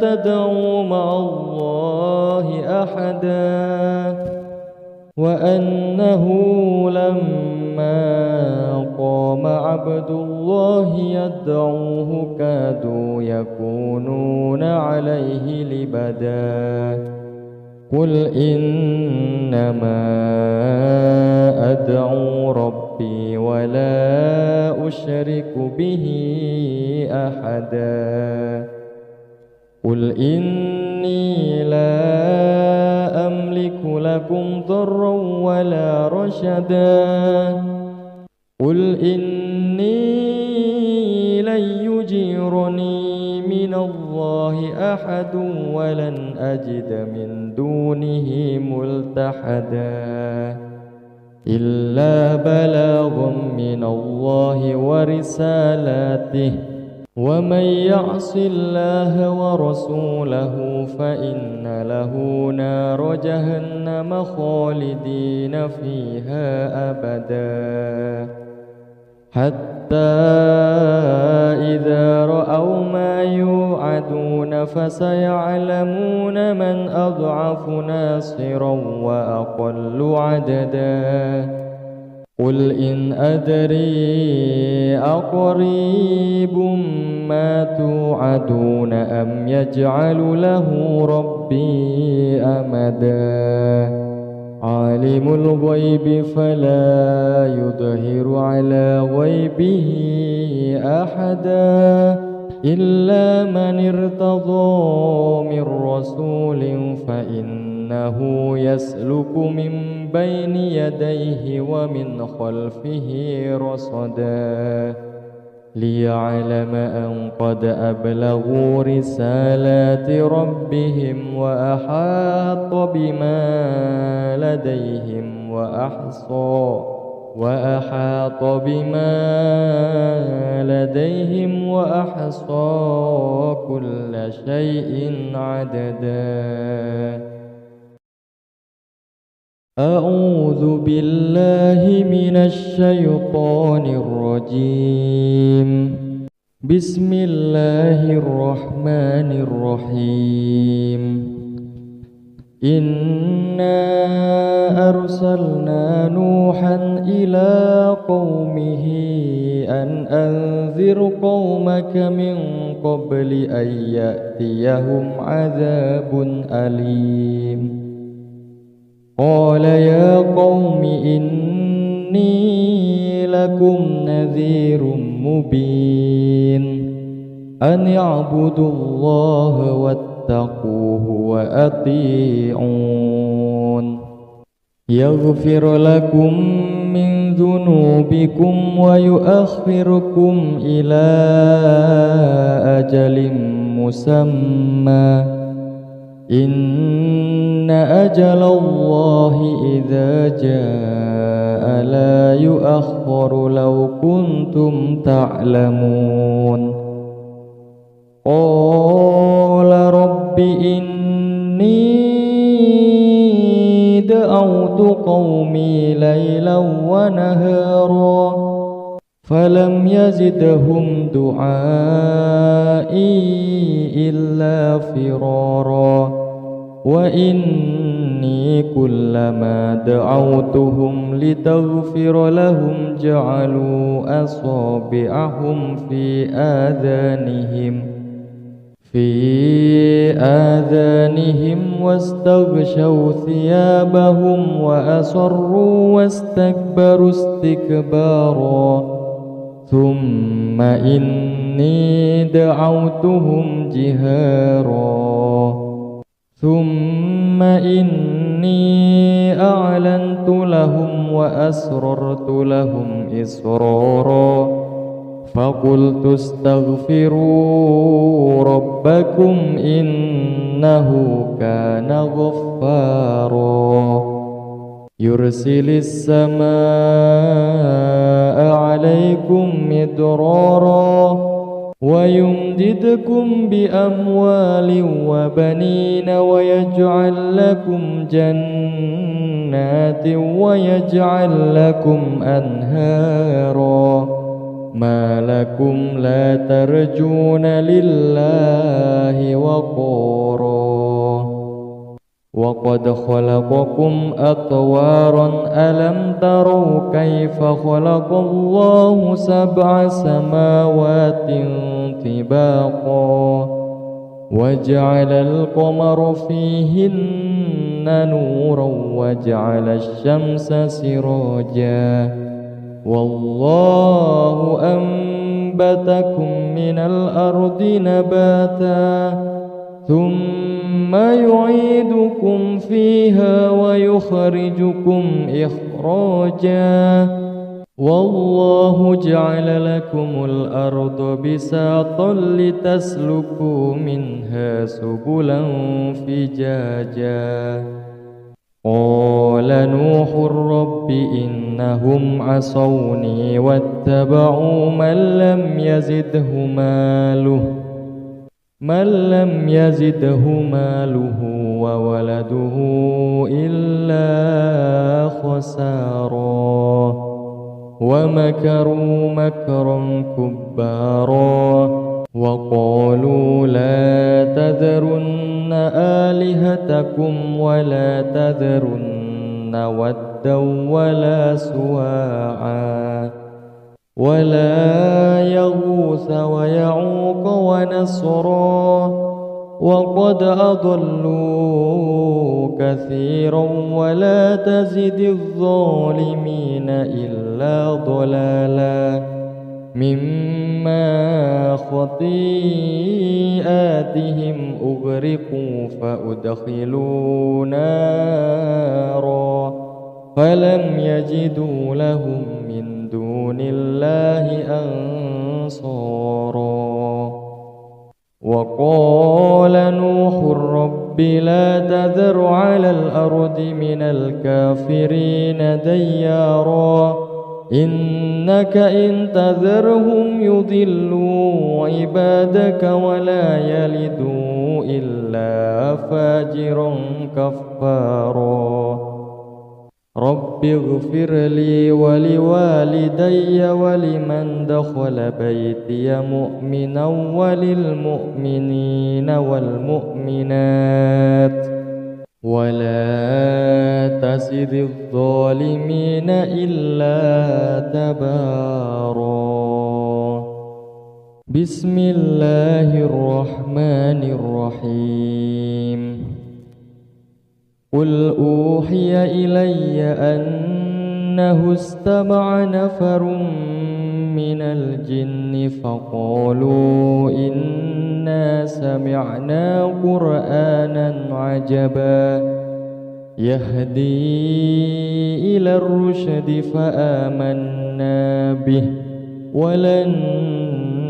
تدعوا مع الله أحدا وأنه لما قام عبد الله يدعوه كادوا يكونون عليه لبدا قل إنما أدعو ربي ولا أشرك به أحدا قل إني لا أملك لكم ضرا ولا رشدا قل إني لن يجيرني من الله أحد ولن أجد من دونه ملتحدا إلا بلاغ من الله ورسالاته ومن يعص الله ورسوله فإن له نار جهنم خالدين فيها أبدا حتى إذا رأوا ما يوعدون فسيعلمون من أضعف ناصرا وأقل عددا قل إن أدري أقريب ما توعدون أم يجعل له ربي أمدا عالم الغيب فلا يظهر على غيبه أحدا إلا من ارتضى من رسول فإنه يسلك من بين يديه ومن خلفه رصدا ليعلم أن قد أبلغوا رسالات ربهم وأحاط بما لديهم وأحصى كل شيء عددا أعوذ بالله من الشيطان الرجيم بسم الله الرحمن الرحيم إنا أرسلنا نوحا إلى قومه أن أنذر قومك من قبل أن يأتيهم عذاب أليم قال يا قوم إني لكم نذير مبين أن اعبدوا الله واتقوه وأطيعون يغفر لكم من ذنوبكم ويؤخركم إلى أجل مسمى إن أجل الله إذا جاء لا يؤخر لو كنتم تعلمون قال رب إني دعوت دعوت قومي ليلا ونهارا فلم يزدهم دعائي إلا فرارا وإني كلما دعوتهم لتغفر لهم جعلوا أصابعهم في آذانهم واستغشوا ثيابهم وأصروا واستكبروا استكبارا ثم إني دعوتهم جهارا ثم إني أعلنت لهم وأسررت لهم إسرارا فقلت استغفروا ربكم إنه كان غفارا يرسل السماء عليكم مدرارا ويمددكم بأموال وبنين ويجعل لكم جنات ويجعل لكم أنهارا ما لكم لا ترجون لله وقارا وقد خلقكم أطوارا ألم تروا كيف خلق الله سبع سماوات طباقا وجعل القمر فيهن نورا وجعل الشمس سراجا والله أنبتكم من الأرض نباتا ثم يعيدكم فيها ويخرجكم إخراجا والله جعل لكم الأرض بساطا لتسلكوا منها سبلا فجاجا قال نوح رب إنهم عصوني واتبعوا من لم يزده ماله وولده إلا خسارا ومكروا مكرا كبارا وقالوا لا تذرن آلهتكم ولا تذرن ودا ولا سواعا ولا يغوث ويعوق ونسرا وقد أضلوا كثيرا ولا تزد الظالمين إلا ضلالا مما خطيئاتهم أغرقوا فأدخلوا نارا فلم يجدوا لهم من دون الله أنصارا وقال نوح رب لا تذر على الأرض من الكافرين ديارا إنك إن تذرهم يضلوا عبادك ولا يلدوا إلا فاجرا كفارا رب اغفر لي ولوالدي ولمن دخل بيتي مؤمنا وللمؤمنين والمؤمنات ولا تزد الظالمين إلا تبارا بسم الله الرحمن الرحيم قل أوحي إلي أنه استمع نفر من الجن فقالوا إنا سمعنا قرآنا عجبا يهدي إلى الرشد فآمنا به ولن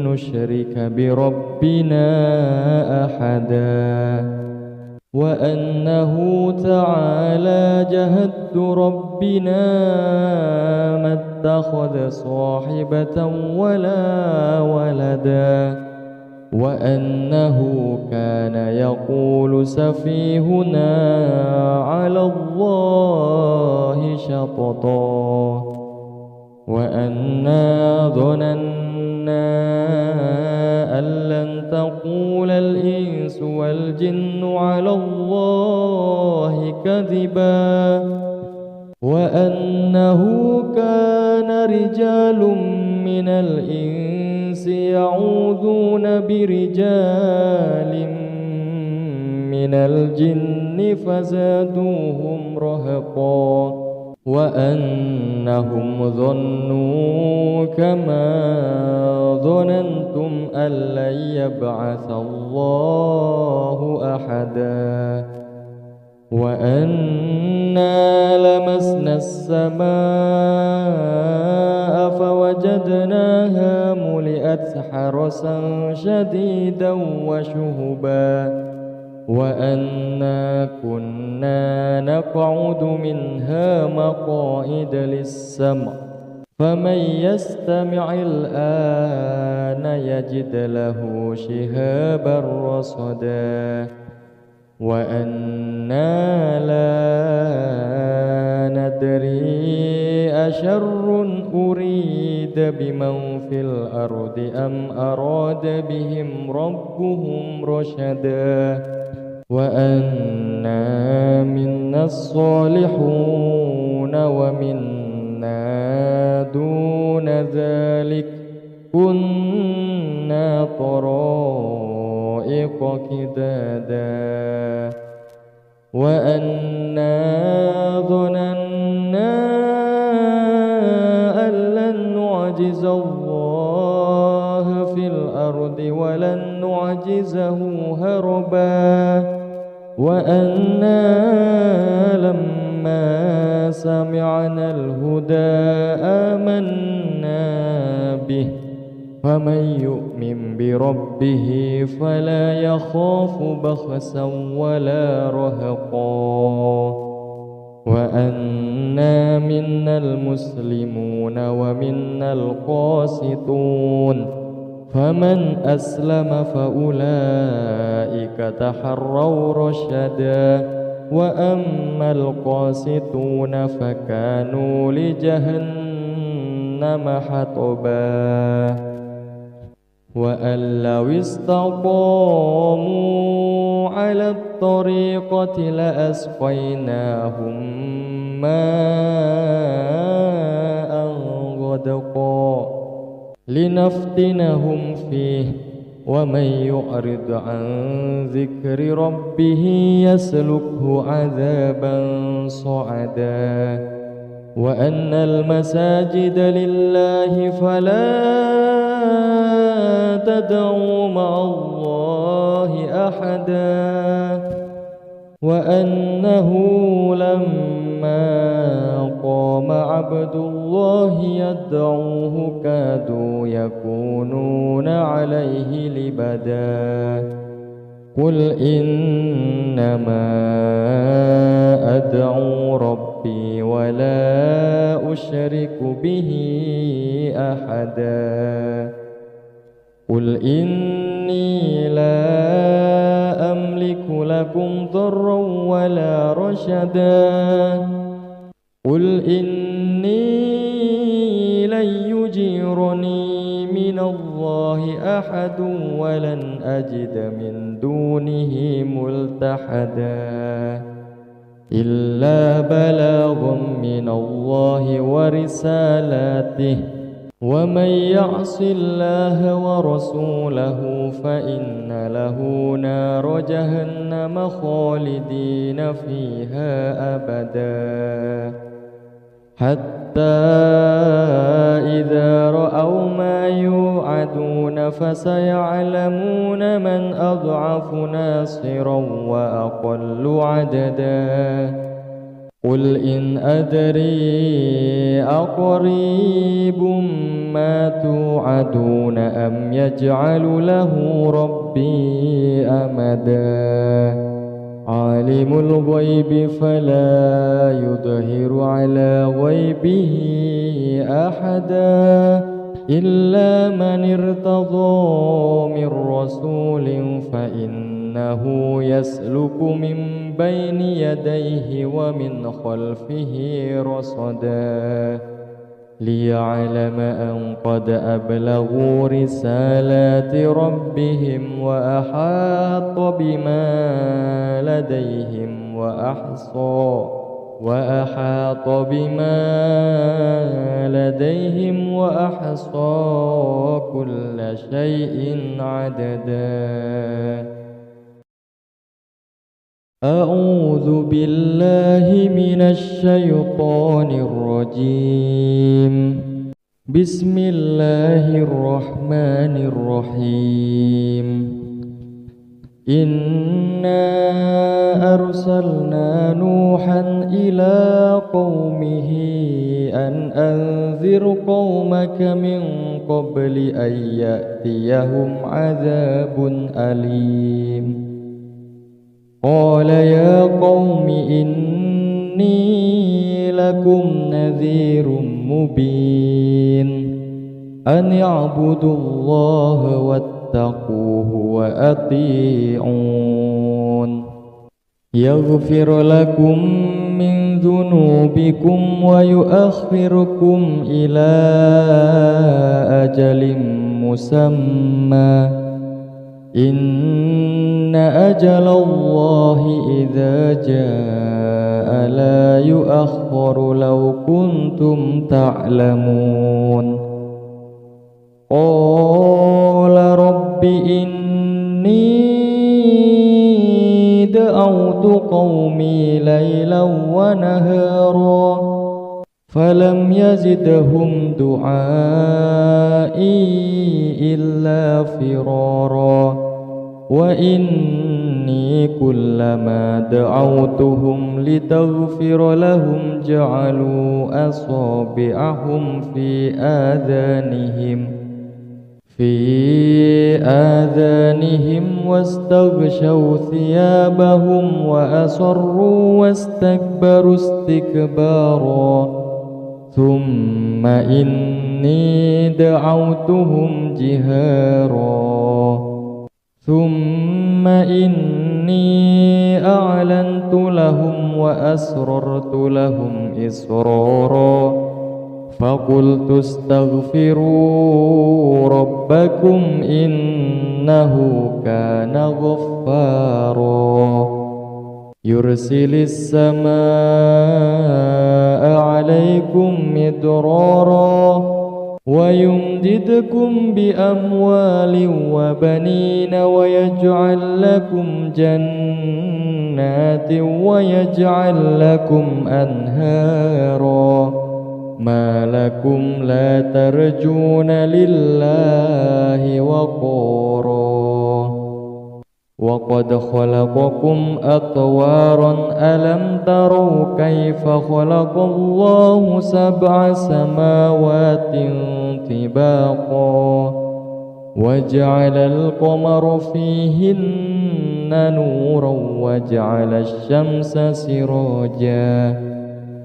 نشرك بربنا أحدا وأنه تعالى جهد ربنا ما اتخذ صاحبة ولا ولدا وأنه كان يقول سفيهنا على الله شططا وأنا ظننا أن لن تقول الإنس والجن على الله كذبا وأنه كان رجال من الإنس يعوذون برجال من الجن فزادوهم رهقا وأنهم ظنوا كما ظننتم أن لن يبعث الله أحدا وأنا لمسنا السماء فوجدناها ملئت حرسا شديدا وشهبا وأنا كنا نقعد منها مقاعد للسمع فمن يستمع الآن يجد له شهابا رصدا وأنا لا ندري أشر أريد بمن في الأرض أم أراد بهم ربهم رشدا وأنا منا الصالحون ومنا دون ذلك كنا طرائق كدادا وأنا ظننا أن لن نعجز الله في الأرض ولن نعجزه هربا وأنا لما سمعنا الهدى آمنا به فمن يؤمن بربه فلا يخاف بخسا ولا رهقا وأنا منا المسلمون ومنا القاسطون فمن أسلم فأولئك تحروا رشدا وأما القاسطون فكانوا لجهنم حطبا وأن لو استقاموا على الطريقة لأسقيناهم ماء غدقا لنفتنهم فيه ومن يعرض عن ذكر ربه يسلكه عذابا صعدا وأن المساجد لله فلا تدعوا مع الله أحدا وأنه لما قام عبد الله يدعوه كادوا يكونون عليه لبدا قل إنما أدعو ربي ولا أشرك به أحدا قل إني لا أملك لكم ضرا ولا رشدا قل إني لن يجيرني من الله أحد ولن أجد من دونه ملتحدا إلا بلاغ من الله ورسالاته ومن يعص الله ورسوله فإن له نار جهنم خالدين فيها أبدا حتى إذا رأوا ما يوعدون فسيعلمون من أضعف ناصرا وأقل عددا قل إن أدري أقريب ما توعدون أم يجعل له ربي أمدا عالم الغيب فلا يظهر على غيبه أحدا إلا من ارتضى من رسول فإنه يسلك من بين يديه ومن خلفه رصدا ليعلم أن قد أبلغوا رسالات ربهم وأحاط بما لديهم وأحصى كل شيء عددا. أعوذ بالله من الشيطان الرجيم. بسم الله الرحمن الرحيم. إنا أرسلنا نوحا إلى قومه أن أنذر قومك من قبل أن يأتيهم عذاب أليم. قال يا قوم إني لكم نذير مبين أن اعبدوا الله واتقوه وأطيعون يغفر لكم من ذنوبكم ويؤخركم إلى أجل مسمى إن أجل الله إذا جاء لا يؤخر لو كنتم تعلمون. قال رب إني دعوت قومي ليلا ونهارا فلم يزدهم دعائي إلا فرارا وإني كلما دعوتهم لتغفر لهم جعلوا أصابعهم في آذانهم واستغشوا ثيابهم وأصروا واستكبروا استكبارا ثم إني دعوتهم جهارا ثم إني أعلنت لهم وأسررت لهم إسرارا فقلت استغفروا ربكم إنه كان غفارا يرسل السماء عليكم مدرارا ويمددكم بأموال وبنين ويجعل لكم جنات ويجعل لكم أنهارا ما لكم لا ترجون لله وقارا وقد خلقكم أطوارا ألم تروا كيف خلق الله 7 سماوات طباقا وجعل القمر فيهن نورا وجعل الشمس سراجا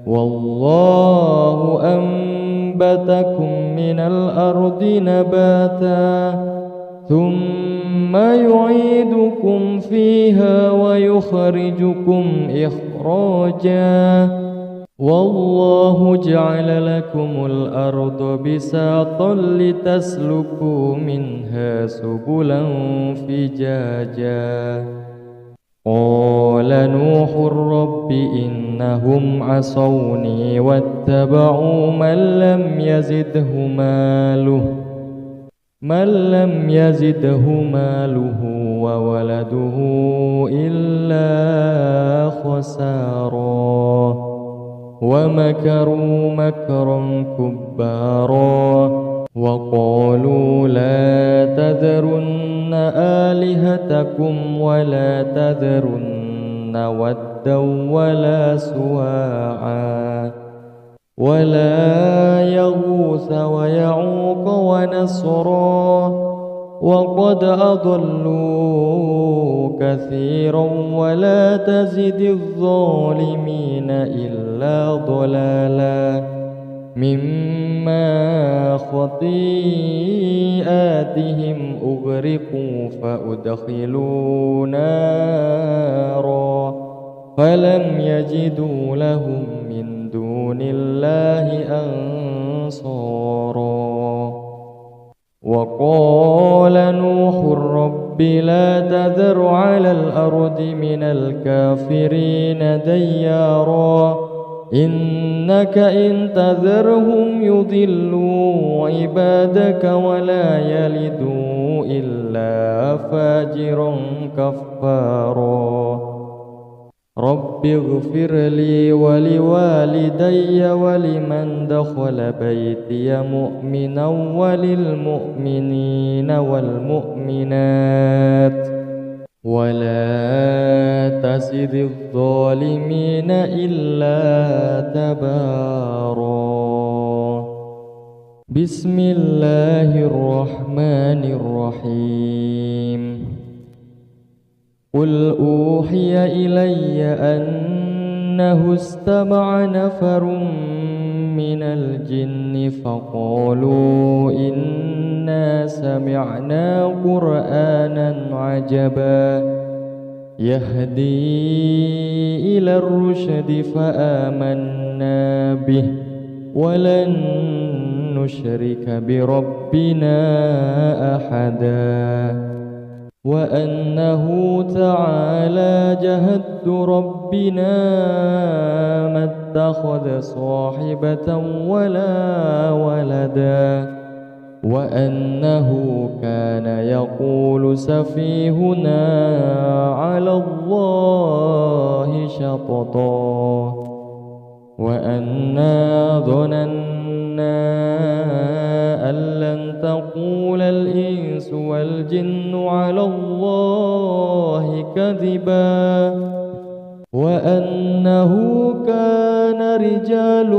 والله أنبتكم من الأرض نباتا ثم يعيدكم فيها ويخرجكم إخراجا والله جعل لكم الأرض بساطا لتسلكوا منها سبلا فجاجا قال نوح رب إنهم عصوني واتبعوا من لم يزده ماله وولده إلا خسارا ومكروا مكرا كبارا وقالوا لا تذرن آلهتكم ولا تذرن ودا ولا سواعا ولا يغوث ويعوق ونسرا وقد أضلوا كثيرا ولا تزد الظالمين إلا ضلالا مما خطيئاتهم أغرقوا فأدخلوا نارا فلم يجدوا لهم من دون الله أنصارا وقال نوح رب لا تذر على الأرض من الكافرين ديارا إنك إن تذرهم يضلوا عبادك ولا يلدوا إلا فاجرا كفارا رب اغفر لي ولوالدي ولمن دخل بيتي مؤمنا وللمؤمنين والمؤمنات ولا تزد الظالمين إلا تبارا بسم الله الرحمن الرحيم قل أوحي إلي أنه استمع نفر من الجن فقالوا إنا سمعنا قرآنا عجبا يهدي إلى الرشد فآمنا به ولن نشرك بربنا أحدا وأنه تعالى جهد ربنا ما اتخذ صاحبة ولا ولدا وأنه كان يقول سفيهنا على الله شططا وأنا ظننا أن لن تقول الإنس والجن على الله كذبا وأنه كان رجال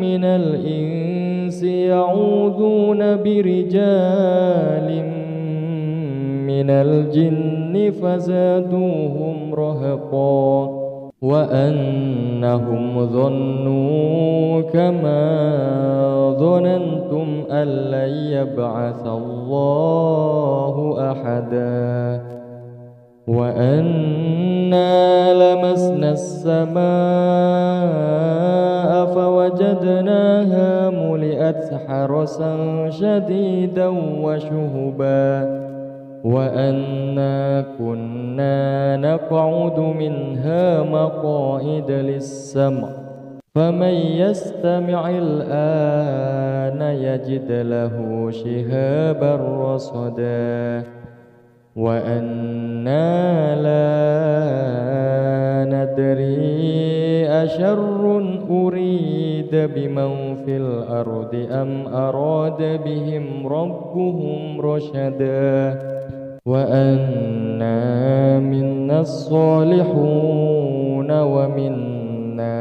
من الإنس يعوذون برجال من الجن فزادوهم رهقا وأنهم ظنوا كما ظننتم أن لن يبعث الله أحدا وأنا لمسنا السماء فوجدناها ملئت حرسا شديدا وشهبا وأنا كنا نقعد منها مقاعد للسمع فمن يستمع الآن يجد له شهابا رصدا وأنا لا ندري أشر أريد بمن في الأرض أم أراد بهم ربهم رشدا وأنا منا الصالحون ومنا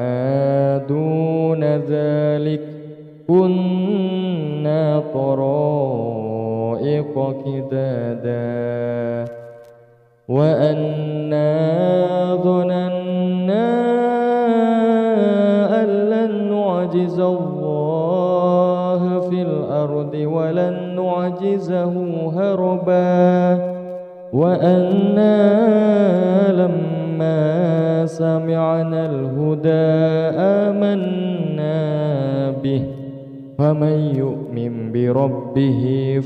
دون ذلك كنا طرائق كدادا وأنا ظننا أن لن نعجز الله في الأرض ولن نعجزه هربا وأنا لما سمعنا الهدى آمنا به فمن يؤمن بربه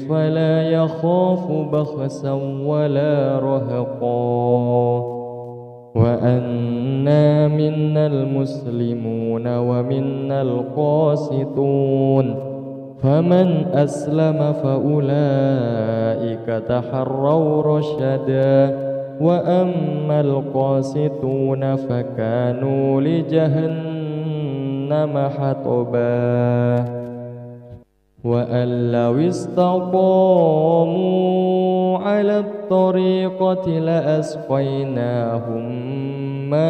فلا يخاف بخسا ولا رهقا وأنا منا المسلمون ومنا القاسطون فمن أسلم فأولئك تحروا رشدا وأما القاسطون فكانوا لجهنم حطبا وأن لو استقاموا على الطريقة لأسقيناهم ماء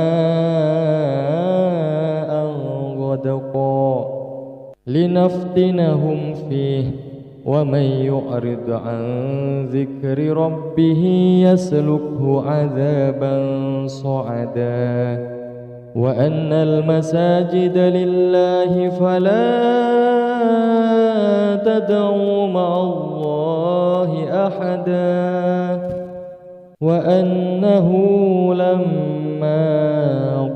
غدقا لنفتنهم فيه ومن يعرض عن ذكر ربه يسلكه عذابا صعدا وأن المساجد لله فلا تدعوا مع الله أحدا وأنه لما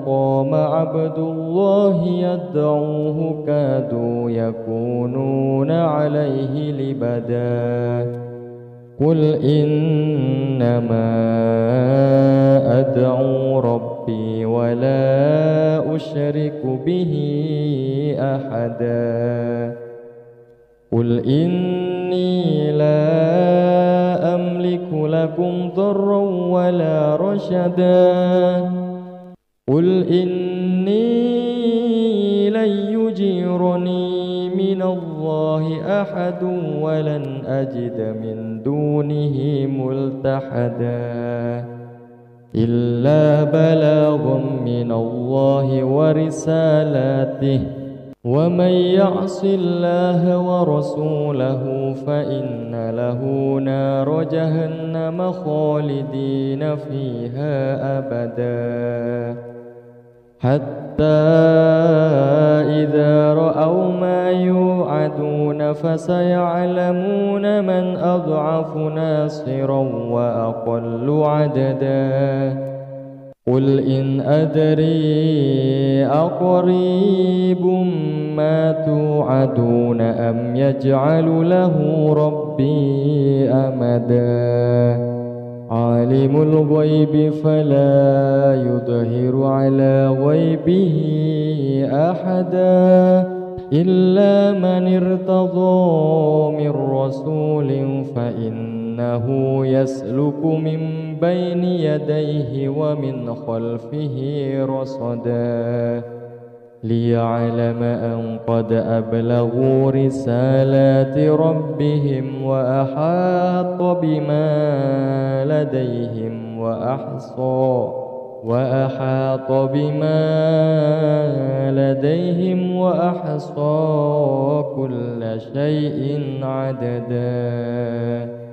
قام عبد الله يدعوه كادوا يكونون عليه لبدا قل إنما أدعو ربي ولا أشرك به أحدا قل إني لا أملك لكم ضرا ولا رشدا قل إني لن يجيرني من الله أحد ولن أجد من دونه ملتحدا إلا بلاغ من الله ورسالاته ومن يعص الله ورسوله فإن له نار جهنم خالدين فيها أبدا حتى إذا رأوا ما يوعدون فسيعلمون من أضعف ناصرا وأقل عددا قل إن أدري أقريب ما توعدون أم يجعل له ربي أمدا عالم الغيب فلا يظهر على غيبه أحدا إلا من ارتضى من رسول فإنه يسلك من بين يديه ومن خلفه رصدا ليعلم أن قد أبلغوا رسالات ربهم وأحاط بما لديهم وأحصى كل شيء عددا